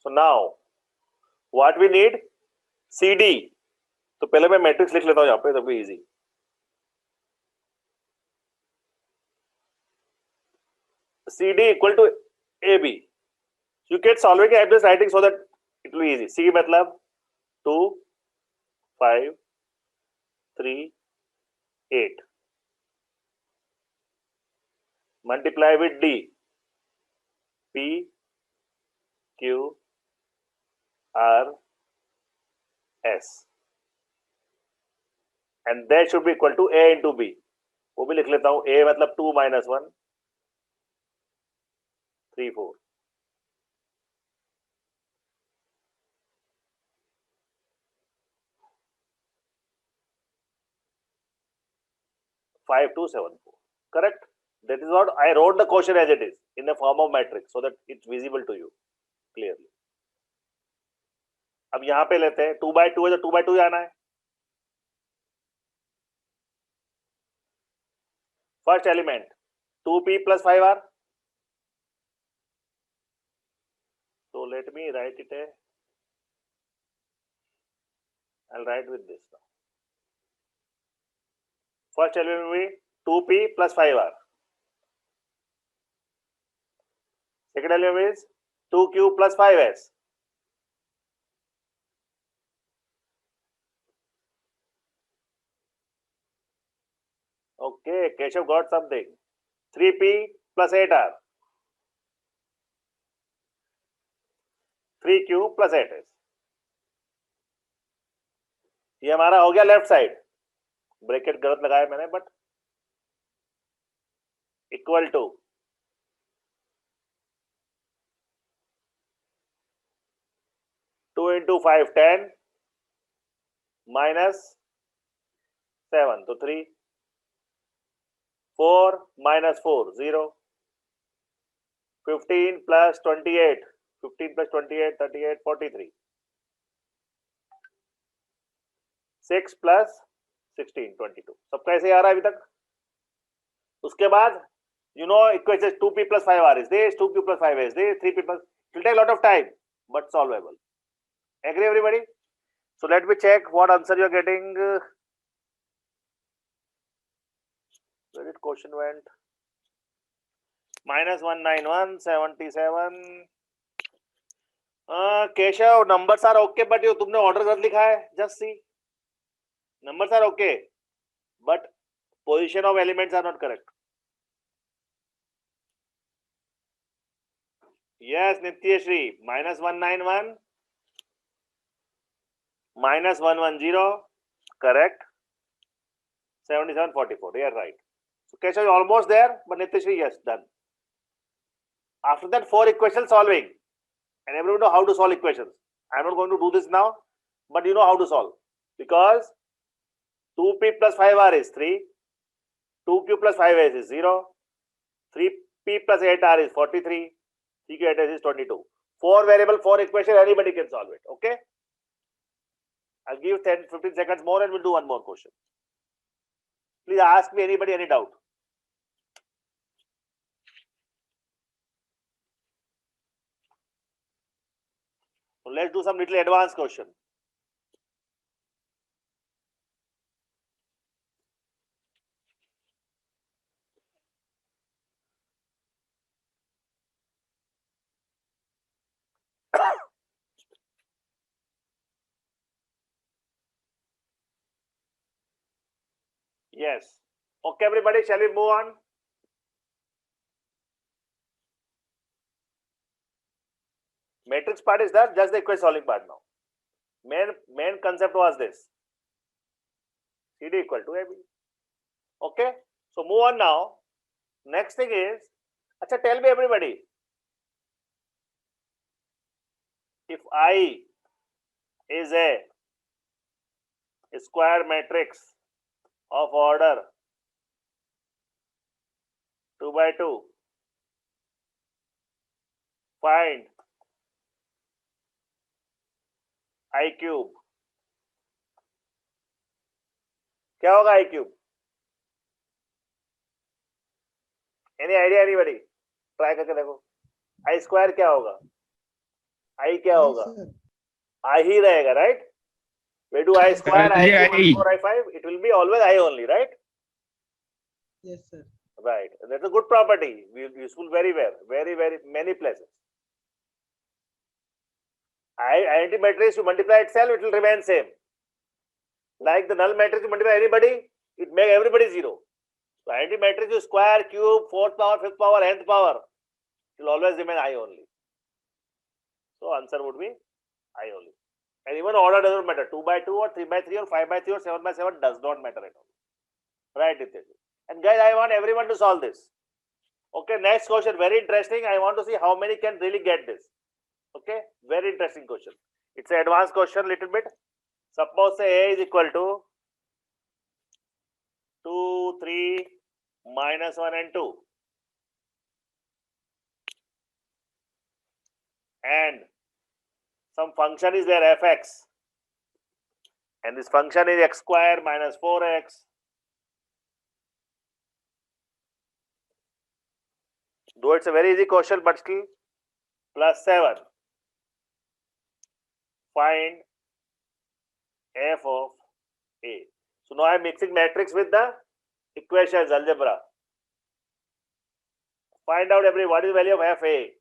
So now what we need, CD. तो पहले मैं मैट्रिक्स लिख लेता हूं यहाँ पे, तभी easy. CD equal to AB. You get solving, I'm just writing so that it will be easy. C मतलब 2, 5, 3, 8. Multiply with D. P, Q, R, S. And that should be equal to A into B. वो भी लिख लेता हूँ. A मतलब 2 minus 1, 3, 4. Five, 2, 7, 4. Correct? That is what I wrote the question as it is in the form of matrix so that it's visible to you clearly. अब यहाँ पे लेते हैं 2 by 2 है तो 2 by 2 आना है. First element 2p plus 5r. So let me write it. I'll write with this now. First element will be 2p plus 5r. Second element is 2q plus 5s. Okay, Keshav got something. 3p plus 8r. 3q plus 8s. ये हमारा हो गया left side. Bracket गलत लगाया मैंने, but equal to 2 into 5 10 minus 7 तो 3, 4 minus 4 0, 15 plus 28 38 43, 6 plus 16 22. सबका ऐसे आ रहा है अभी तक. उसके बाद you know equation 2p plus 5r is this, 2q plus 5 is this, 3p plus, it will take a lot of time but solvable. Agree everybody? So let me check what answer you are getting. Where did question went? Minus 191 77. Keshav, numbers are okay, but you तुमने order गलत लिखा है. Just see. Numbers are okay, but position of elements are not correct. Yes, Nityashri, minus 191, minus 110, correct. 7744, you are right. So Keshav is almost there, but Nityashri, yes, done. After that, 4 equation solving, and everyone know how to solve equations. I am not going to do this now, but you know how to solve, because 2p plus 5r is 3, 2q plus 5s is 0, 3p plus 8r is 43, 3q 8s is 22. 4 variable, 4 equation, anybody can solve it. Okay? I'll give 10-15 seconds more and we'll do one more question. Please ask me anybody any doubt. So let's do some little advanced question. Yes. Okay, everybody, shall we move on? Matrix part is done, just the equation solving part now. Main concept was this. CD equal to AB. Okay, so move on now. Next thing is, acha, tell me everybody, if I is a square matrix of order 2 by 2. Find I cube. क्या होगा I cube? Any idea, anybody? Try करके देखो. I square क्या होगा? I क्या होगा? I ही रहेगा, right? We do I square, I cube, I 4, I 5. It will be always I only, right? Yes, sir. Right. That's a good property. Useful very well. Very, very many places. Identity matrix, you multiply itself, it will remain same. Like the null matrix, you multiply anybody, it make everybody zero. So identity matrix, you square, cube, fourth power, fifth power, nth power, it will always remain I only. So answer would be I only. And even order doesn't matter. 2 by 2 or 3 by 3 or 5 by 3 or 7 by 7 does not matter at all. Right, Nitesh? And guys, I want everyone to solve this. Okay, next question, very interesting. I want to see how many can really get this. Okay, very interesting question. It's an advanced question little bit. Suppose say A is equal to 2, 3, minus 1 and 2. And some function is there fx. And this function is x square minus 4x. Though it's a very easy question, but still plus 7. Find f of A. So now I am mixing matrix with the equations, algebra. Find out what is the value of f A.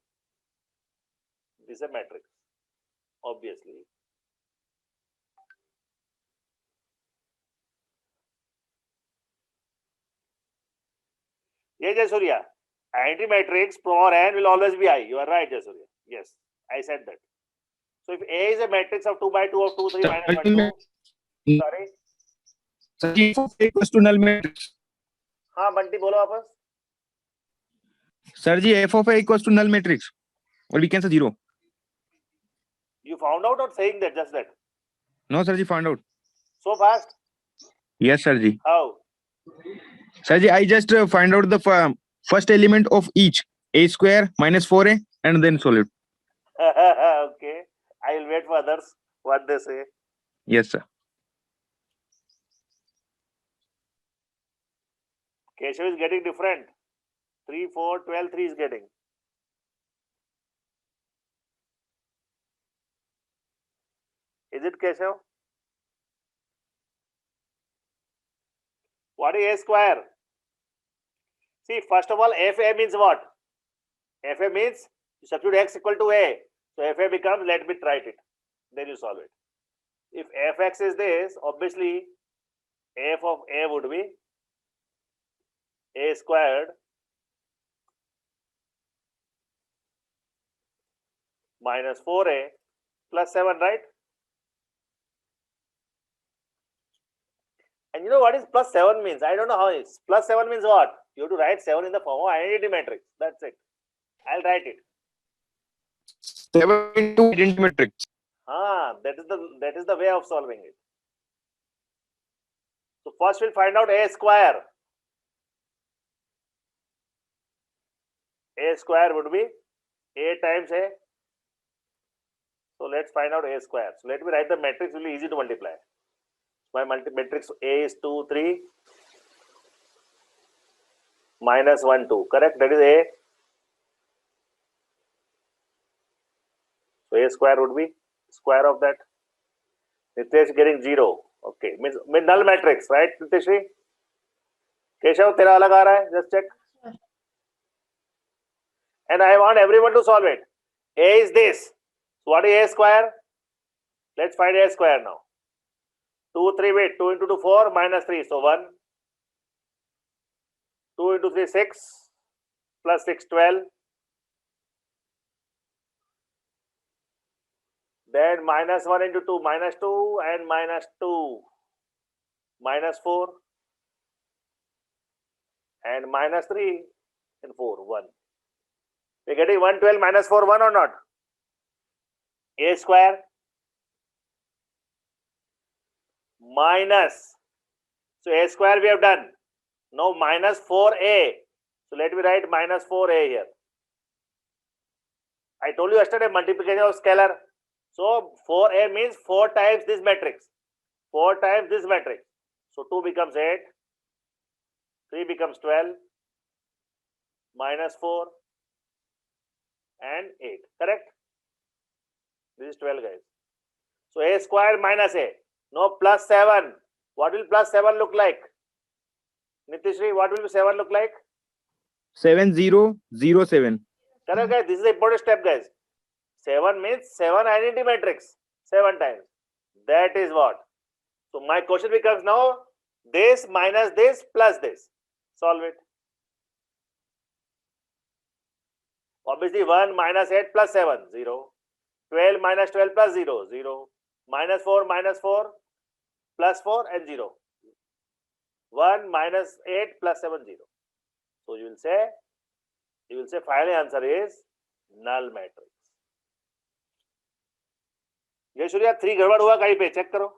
This is a matrix, obviously. Yes, Jasurya. Identity matrix for n will always be I. You are right, Jasurya. Yes, I said that. So if A is a matrix of 2 by 2 of 2, 3, minus 1, 2. Sorry. Sir, f of A equals to null matrix. हाँ बंटी बोलो वापस. Sir, f of A equals to null matrix. Or we can say 0. You found out or saying that just that? No, sir, found out. So fast? Yes, sir. How? Sir, I just find out the first element of each. A square minus 4A and then solve it. Okay. I will wait for others. What they say. Yes, sir. Keshav is getting different. 3, 4, 12, 3 is getting. Is it Keshav? What is A square? See, first of all, FA means what? FA means you substitute x equal to A. So FA becomes, let me write it. Then you solve it. If fx is this, obviously f of A would be A squared minus 4A plus 7, right? And you know what is plus 7 means? I don't know how it is. Plus 7 means what? You have to write 7 in the form of identity matrix. That's it. I'll write it. 7 into identity matrix. That is the way of solving it. So first we'll find out A square. A square would be A times A. So let's find out A square. So let me write the matrix, will be easy to multiply. My matrix A is 2, 3, minus 1, 2. Correct? That is A. So A square would be square of that. Nitesh getting 0. Okay. Means null matrix, right, Niteshri? Keshav, tera alag aa raha hai. Just check. And I want everyone to solve it. A is this. So what is A square? Let's find A square now. 2, 3, wait. 2 into 2, 4, minus 3. So 1. 2 into 3, 6. Plus 6, 12. Then minus 1 into 2, minus 2. And minus 2. Minus 4. And minus 3. And 4, 1. We're getting 112 minus 4, 1 or not? A square minus. So A square we have done. Now minus 4A. So let me write minus 4a here. I told you yesterday multiplication of scalar. So 4a means 4 times this matrix. 4 times this matrix. So 2 becomes 8. 3 becomes 12. Minus 4. And 8. Correct? This is 12, guys. So a square minus a. No, plus 7. What will plus 7 look like? Nitishri, what will 7 look like? 7007. Correct, guys. This is the important step, guys. 7 means 7 identity matrix. 7 times. That is what. So my question becomes now this minus this plus this. Solve it. Obviously 1 minus 8 plus 7, 0. 12 minus 12 plus 0, 0. Minus 4 plus 4 and 0. 1 minus 8 plus 7, 0. So you will say final answer is null matrix. ये सूर्या 3 गड़बड़ हुआ कहीं पे check करो.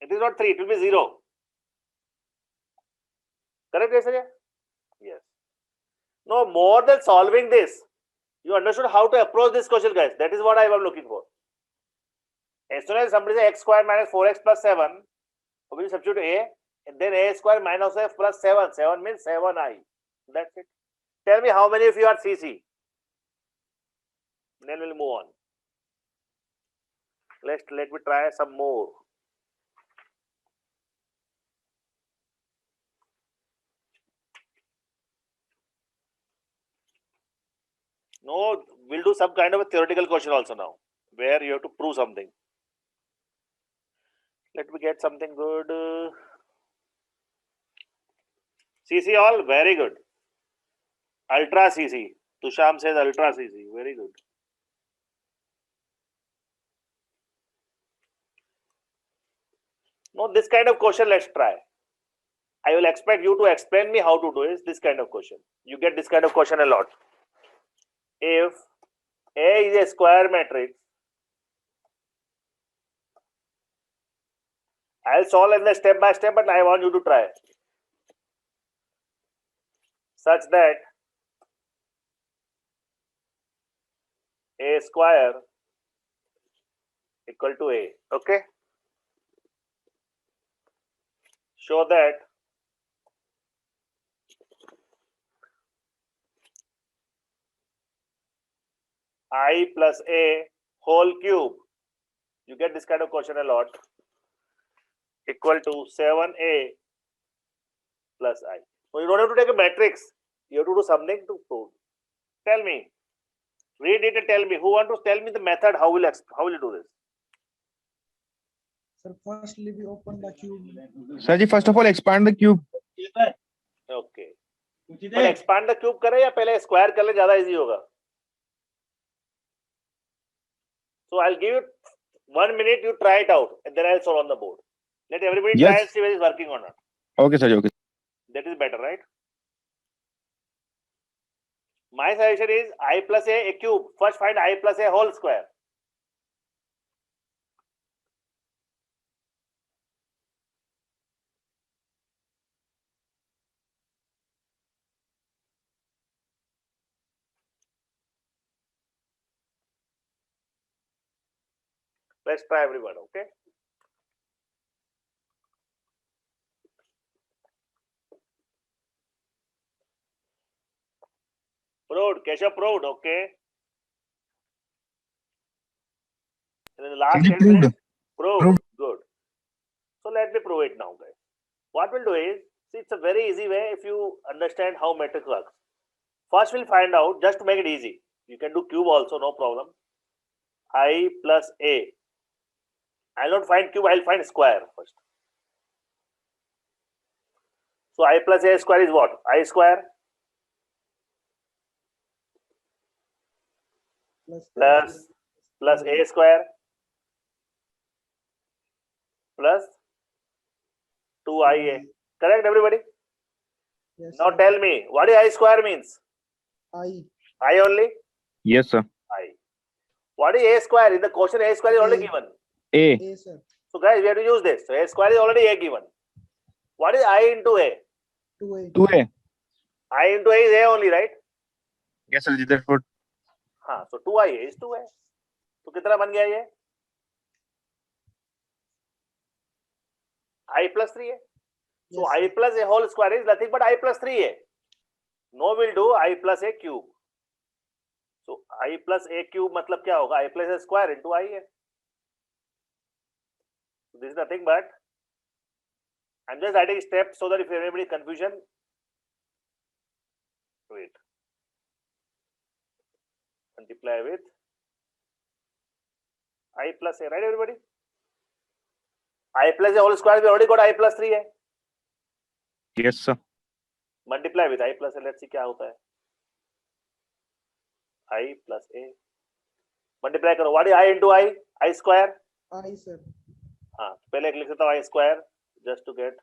It is not 3, it will be 0. Correct, Surya? Yes. No, more than solving this, you understood how to approach this question, guys. That is what I am looking for. As soon as somebody says x square minus 4x plus 7, we will substitute a, and then a square minus f plus 7. 7 means 7i. That's it. Tell me how many of you are CC. Then we'll move on. Let me try some more. No, we'll do some kind of a theoretical question also now, where you have to prove something. Let me get something good. CC all, very good. Ultra CC. Tusham says ultra CC, very good. No, this kind of question, let's try. I will expect you to explain me how to do this kind of question. You get this kind of question a lot. If A is a square matrix, I'll solve in the step by step, but I want you to try. Such that A square equal to A. Okay? Show that I plus A whole cube, you get this kind of question a lot, equal to 7A plus I. So you don't have to take a matrix. You have to do something to prove. Tell me. Read it and tell me. Who want to tell me the method? How will you do this? Sir, firstly we open the cube. Sir, first of all, expand the cube. Okay. But expand the cube करें या पहले square कर ले ज़्यादा easy होगा. So I'll give you 1 minute. You try it out, and then I'll solve on the board. Let everybody try and see whether it's working or not. Okay, sir. Okay. That is better, right? My suggestion is I plus a cube. First find I plus a whole square. Let's try everyone, okay? Proved, Keshav proved, okay? And in the last 10 minutes, proved. Good. So let me prove it now, guys. What we'll do is, see, it's a very easy way if you understand how matrix works. First, we'll find out, just to make it easy. You can do cube also, no problem. I plus A. I'll not find cube, I'll find square first. So I plus A square is what? I square plus A square plus 2IA. Correct, everybody? Yes, Now sir. tell me, what is I square means? I. I only? Yes, sir. I. What is A square? In the question, A square is already A. given. A. A, sir. So guys, we have to use this. So A square is already A given. What is I into A? 2A. 2A. I into A is A only, right? Yes, sir. That's what. हाँ, so 2I is 2 है. तो कितना बन गया ये? I plus 3 है. So Yes, I sir. plus a whole square is nothing but I plus 3 है. No will do I plus a cube. So I plus a cube मतलब क्या होगा? I plus a square into I है. So this is nothing but I'm just adding steps so that if anybody confusion, wait. Multiply with I plus a, right everybody? I plus a whole square, we already got I plus 3 है. Yes, sir. Multiply with I plus a, let's see क्या होता है. I plus a. Multiply करो. What is I into I? I square. I, sir. हाँ, पहले लिख देता हूँ I square just to get.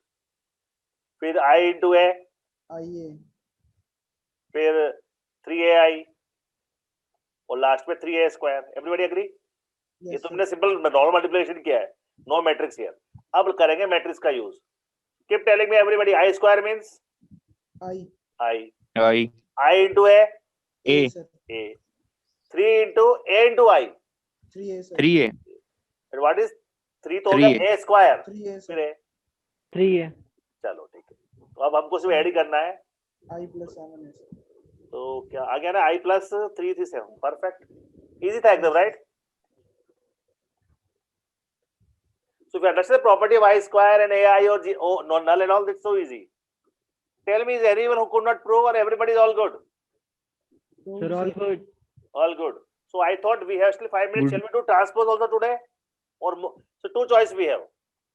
फिर I into a. IA. फिर 3AI और लास्ट में 3A square. Everybody agree? ये Yes, तुमने sir. सिंपल नॉर्मल मल्टीप्लिकेशन किया है. No matrix here. अब करेंगे मैट्रिक्स का use. Keep telling me everybody. I square means I. I. I into a. A. Sir. A. 3 into A into I. 3A, sir. 3A. And what is 3 तो हो गया 3A. A square. 3A, फिर sir. A. 3 है. चलो ठीक है. तो अब हमको सिर्फ ऐड ही करना है. I plus 7 है, sir. तो क्या आ गया ना I plus 3 3 7. परफेक्ट. इजी था एकदम, right? So if you understand the property of I square and AI or G, oh, no, null and all, that's so easy. Tell me, is anyone who could not prove or everybody is all good? Sir, all good. All good. So I thought we have still 5 minutes. Good. Shall we do transpose also today? Or so two choice we have.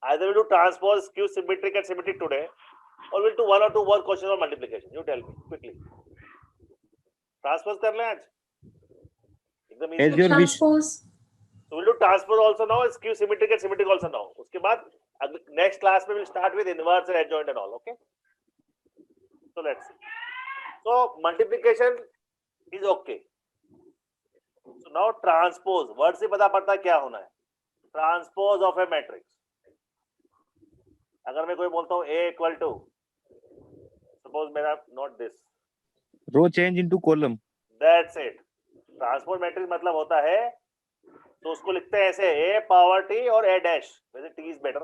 Either we do transpose, skew, symmetric and symmetric today, or we'll do 1 or 2 more questions on multiplication. You tell me quickly. Transpose कर लें आज? एकदम As easy. your wish. Transpose. So we'll do transpose also now, skew, symmetric and symmetric also now. उसके बाद next class में we'll start with inverse and adjoint and all. Okay. So let's see. So multiplication is okay. So now transpose. Word से पता पड़ता है क्या होना है. Transpose of a matrix. अगर मैं कोई बोलता हूँ A equal to, suppose मेरा not this. Row change into column. That's it. Transpose matrix मतलब होता है, तो उसको लिखते हैं ऐसे A power T और A dash. वैसे T is better.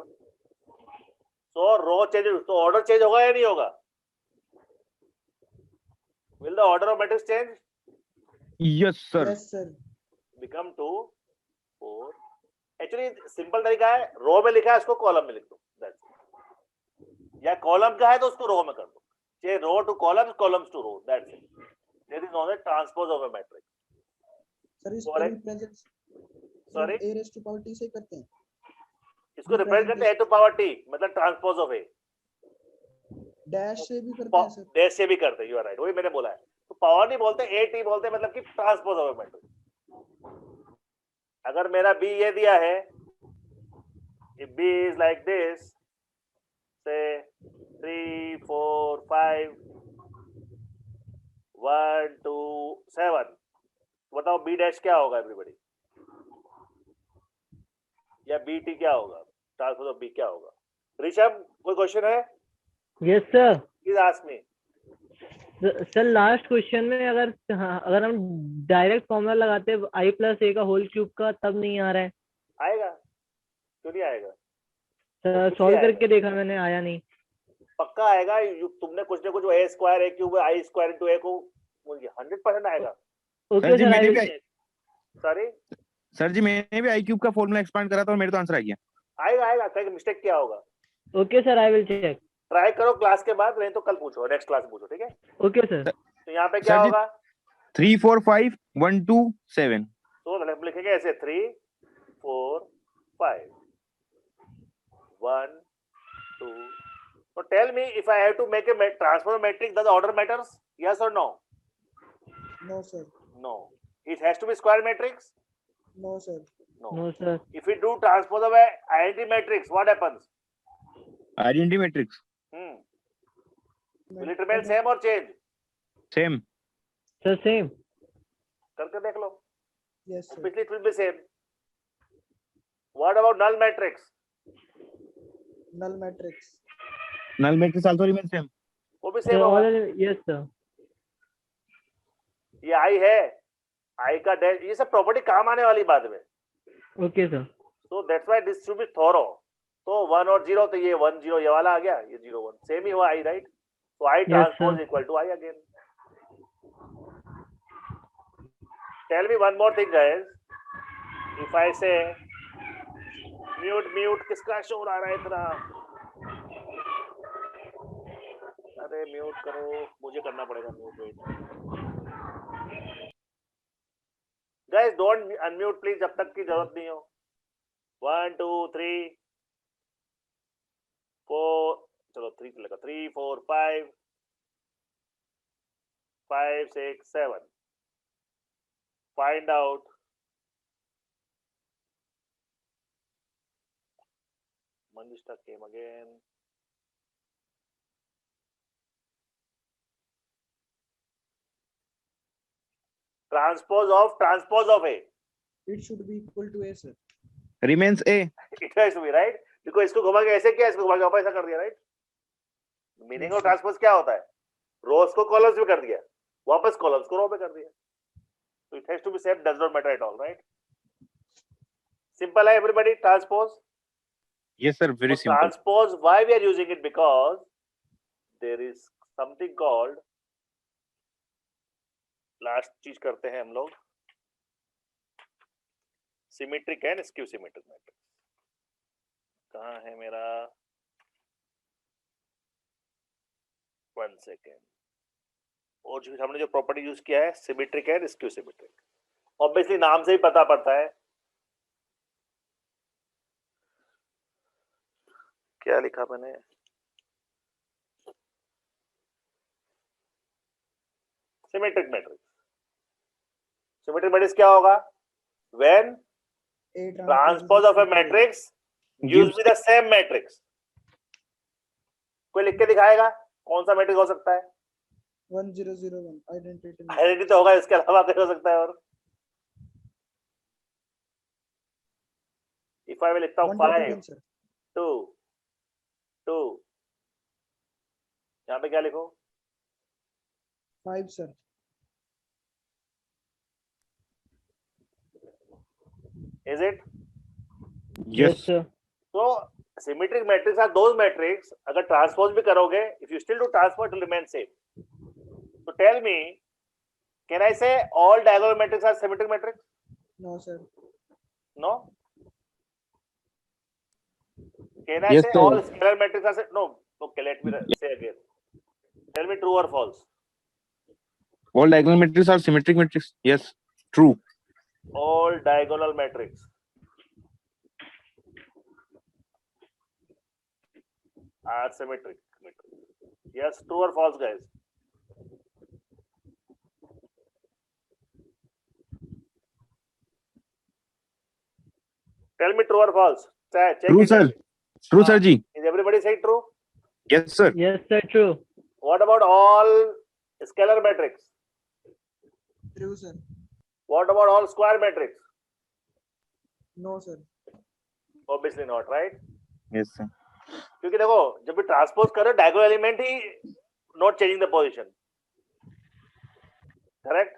So row change, तो order change होगा या नहीं होगा? Will the order of matrix change? Yes, sir. Yes, sir. Become 2, 4. Actually simple तरीका है, रो में लिखा है उसको कॉलम में लिख दो. That's it. या कॉलम का है तो उसको रो में कर दो. चाहे row to columns, columns to row. That's it. That is known as transpose of a matrix. Sir, इसको Correct. represent Sorry. A raised to power T से करते हैं. इसको रिप्रेजेंट करते हैं A to power T, मतलब ट्रांसपोज ऑफ A. Dash से भी करते हैं, sir. डैश से भी करते हैं. You are right. वही मैंने बोला है. तो पावर नहीं बोलते, A T बोलते हैं, मतलब कि ट्रांसपोज ऑफ ए मैट्रिक्स. अगर मेरा B ये दिया है, if B is like this, say 3 4 5 1 2 7, बताओ B डैश क्या होगा एवरीबॉडी? या B T क्या होगा? ट्रांसपोज ऑफ B क्या होगा? ऋषभ, कोई क्वेश्चन है? Yes, sir. Please ask me. Sir last question में अगर हम डायरेक्ट फॉर्मूला लगाते हैं I plus A का होल क्यूब का, तब नहीं आ रहा है. आएगा? क्यों नहीं आएगा? सर सॉल्व करके देखा मैंने, आया नहीं. पक्का आएगा. तुमने कुछ ना कुछ A square A cube I square into A को 100% आएगा. ओके जी, सर, मैंने आई भी विल. सॉरी, सर जी, मैंने भी आई क्यूब का फॉर्मूला एक्सपांड करा था और मेरे तो आंसर आ गया. आएगा आएगा. कहीं मिस्टेक क्या होगा? Okay sir, I will check. Try करो क्लास के बाद, नहीं तो कल पूछो, नेक्स्ट क्लास में पूछो. ठीक है? Okay sir. तो यहाँ पे क्या सर जी, होगा? 3 4 5 1 2 7. तो हम लिखेंगे ऐसे 3 4 5 1 2. So tell me, if I have to make a transform matrix, does order matters? Yes or no? No, sir. No. It has to be square matrix? No, sir. No. No sir. If we do transpose of a identity matrix, what happens? Identity matrix. Will it remain same or change? Same. Sir same. करके देख लो. Yes, sir. Obviously it will be same. What about null matrix? Null matrix. Null matrix also remains same. वो भी sir same होगा. All. Yes sir. ये आई है, आई का dash, ये सब प्रॉपर्टी काम आने वाली बाद में. Okay sir. So that's why this should be thorough. तो 1 और 0, तो ये 1 0 ये वाला आ गया, ये 0 1 सेम ही हुआ I, right? So I transpose sir. equal to I again. Tell me one more thing, guys. If I say mute, किसका शोर आ रहा है इतना? अरे म्यूट करो, मुझे करना पड़ेगा mute. Wait guys, don't unmute please जब तक की जरूरत नहीं हो. 1 2 3 4, चलो 3 चलेगा. 3 4 5 5 6 7. Find out Manishta came again. Transpose of A. It should be equal to A, sir. Remains A. It has to be, right? देखो इसको घुमा के ऐसे किया, इसको घुमा के वापस ऐसा कर दिया, right? मीनिंग ऑफ ट्रांसपोज क्या होता है? रोज को कॉलम्स में कर दिया, वापस कॉलम्स को रो में कर दिया. So it has to be same, does not matter at all, right? Simple है everybody, transpose. Yes sir, very simple. Transpose, why we are using it? Because there is something called, last चीज करते हैं हम लोग, symmetric and skew symmetric matrix. कहाँ है मेरा? 1 second. और जो हमने जो प्रॉपर्टी यूज किया है, symmetric and skew symmetric, obviously नाम से ही पता पड़ता है. क्या लिखा मैंने? Symmetric matrix. सिमेट्रिक मैट्रिक्स क्या होगा? When transpose of a matrix used with the same matrix. कोई लिख के दिखाएगा कौन सा मैट्रिक्स हो सकता है? 1001 आइडेंटिटी. आइडेंटिटी तो होगा, इसके अलावा क्या हो सकता है? और if I will लिखता हूँ 5 2 2, यहाँ पे क्या लिखो? 5, sir. Is it? Yes sir. So symmetric matrix are those matrix, अगर ट्रांसपोज भी करोगे, if you still do transpose, it will remain same. So tell me, can I say all diagonal matrices are symmetric matrix? No, sir. No. Can I Yes, say sir. all scalar matrices are no? Okay, let me say again. Tell me true or false. All diagonal matrices are symmetric matrices. Yes, true. All diagonal matrix are symmetric matrix. Yes, true or false, guys? Tell me true or false. Check True it. sir. True sir ji. Is everybody saying true? Yes sir. Yes sir, true. What about all scalar matrix? True, sir. What about all square matrix? No, sir. Obviously not, right? Yes sir. क्योंकि देखो जब भी transpose करो, diagonal element ही not changing the position, correct?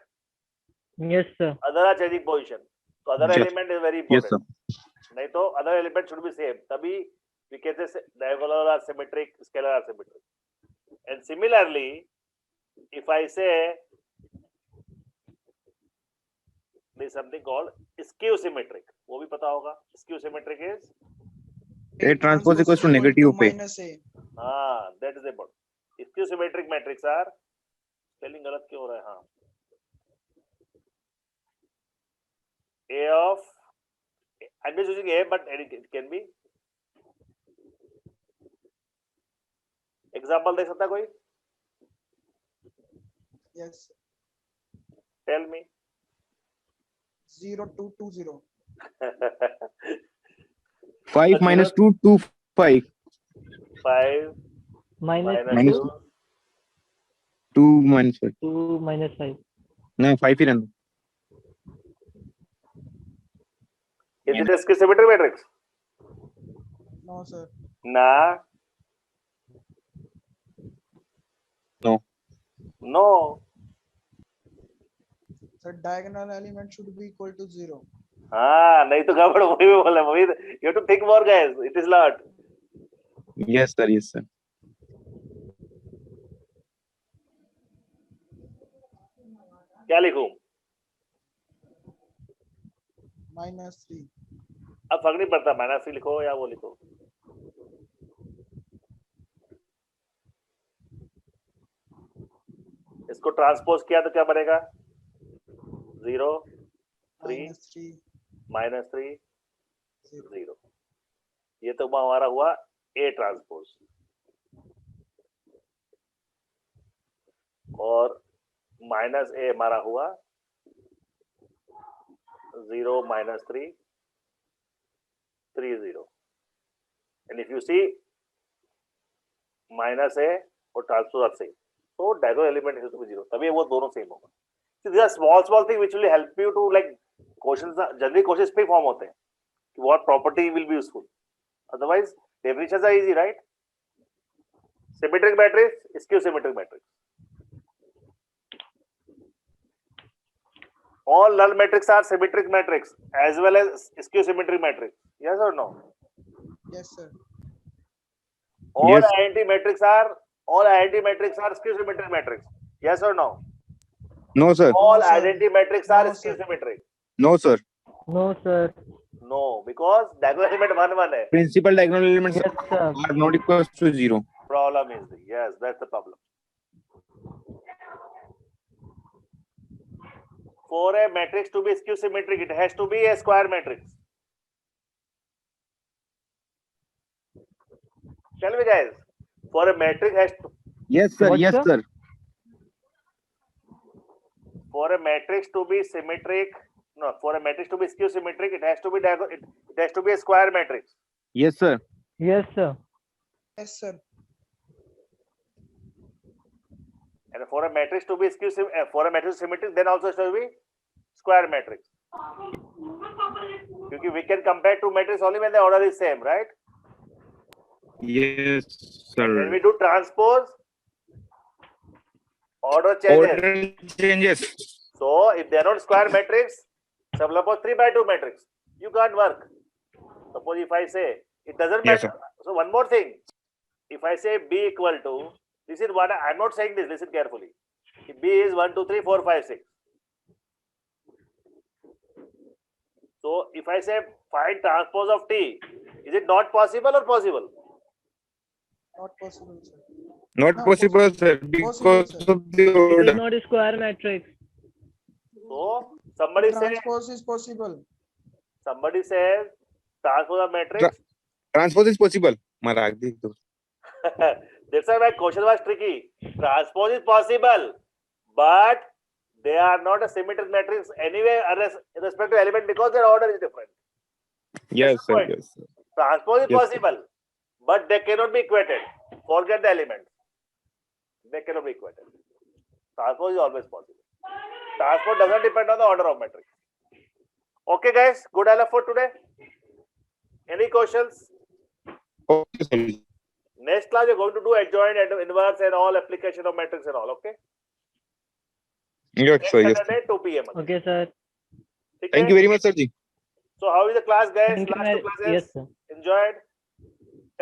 Yes sir. Other are changing position, तो other Yes. Element is very Yes sir. Important. नहीं तो other element should be same, तभी we can say diagonal are symmetric, scalar are symmetric. And similarly if I say there is something called skew symmetric, वो भी पता होगा. Skew symmetric is A transpose equals to negative P. minus A. that is important. Skew symmetric matrix are, spelling गलत क्यों हो रहा है? हाँ, A of, I'm just using A, but it can be. Example दे सकता है कोई? Yes. Tell me. 0220. 5 minus 2, 2, 5. 5 Minus Minus 2. 2 minus 5. 2 minus 5. No, 5 ही रहने दो. Is it a skew symmetric matrix? No, sir. Nah. No. No. So diagonal element should be equal to 0. हाँ नहीं तो गड़बड़ वही भी बोला वही you have to think more guys it is not Yes, sir. Yes, sir. क्या लिखूं -3. अब फर्क नहीं पड़ता -3 लिखो या वो लिखो इसको ट्रांसपोज किया तो क्या बनेगा 0 3 -3. -3 0 ये तो हमारा हुआ A ट्रांसपोज और -A हमारा हुआ 0 -3 3 0 and if you see -A और ट्रांसपोज आर सेम तो diagonal element has to be 0 तभी वो दोनों सेम होगा so these are small thing which will help you to like questions generally questions पे फॉर्म होते हैं what property will be useful otherwise definitions are easy right symmetric matrix skew symmetric matrix all null matrix are symmetric matrix as well as skew symmetric matrix yes or no Yes, sir. all Yes. identity matrix are skew symmetric matrix yes or no No, sir. all No, sir. identity matrix are No, skew sir. symmetric No, sir. No, sir. no because diagonal element 1 1 है Principal diagonal elements Yes, sir. are not equal to 0. problem is the yes that's the problem for a matrix to be skew symmetric it has to be a square matrix tell me guys for a matrix has to, Yes, sir. What, Yes, sir? sir. for a matrix to be symmetric no for a matrix to be skew symmetric it has to be it has to be a square matrix Yes, sir. Yes, sir. Yes, sir. and for a matrix to be for a matrix symmetric then also it has to be square matrix because we can compare two matrices only when the order is same right Yes, when sir. we do transpose order changes Order changes. so if they are not square matrix suppose 3 by 2 matrix you can't work suppose if I say it doesn't Yes, matter so one more thing if I say B equal to this is what I'm not saying this listen carefully if B is 1 2 3 4 5 6 so if I say find transpose of T is it not possible or possible Not possible, sir. Not No, possible, sir, Possible, because sir. of the It is order. not a square matrix. so somebody says Transpose is possible. somebody says transpose of matrix Transpose is possible. Marag dekh do. that's why my question was tricky transpose is possible but they are not a symmetric matrix anyway irrespective of element because their order is different Yes, the sir. point. Yes, sir. transpose is Yes, sir. possible but they cannot be equated forget the element they cannot be equated transpose is always possible transpose doesn't depend on the order of matrix okay guys good enough for today any questions Okay, sir. next class we're going to do adjoint and inverse and all application of matrix and all okay Yes, next sir. Yes, sir. Saturday 2 p.m. Okay, sir. ठीक Thank है? you very much, sir ji. So how is the class guys Thank you last two very- classes yes, sir. enjoyed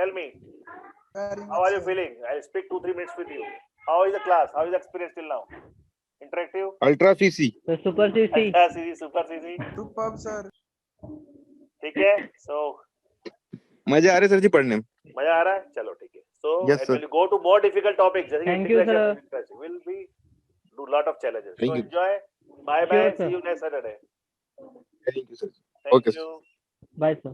tell me Very how are you much, sir. feeling I'll speak 2-3 minutes with you how is the class how is the experience till now interactive Ultra CC. So super CC. अच्छा सीधी super सीधी Superb, sir. ठीक है so मजे आ रहे sir जी पढ़ने में. मजा आ रहा है चलो ठीक है so Yes, and sir. we'll go to more difficult topics जैसे कि Thank you, integration, sir. integration. Will be do lot of challenges Thank so you. enjoy bye bye Sure, sir. see you next Saturday Thank you, sir. thank Okay, sir. you Bye, sir.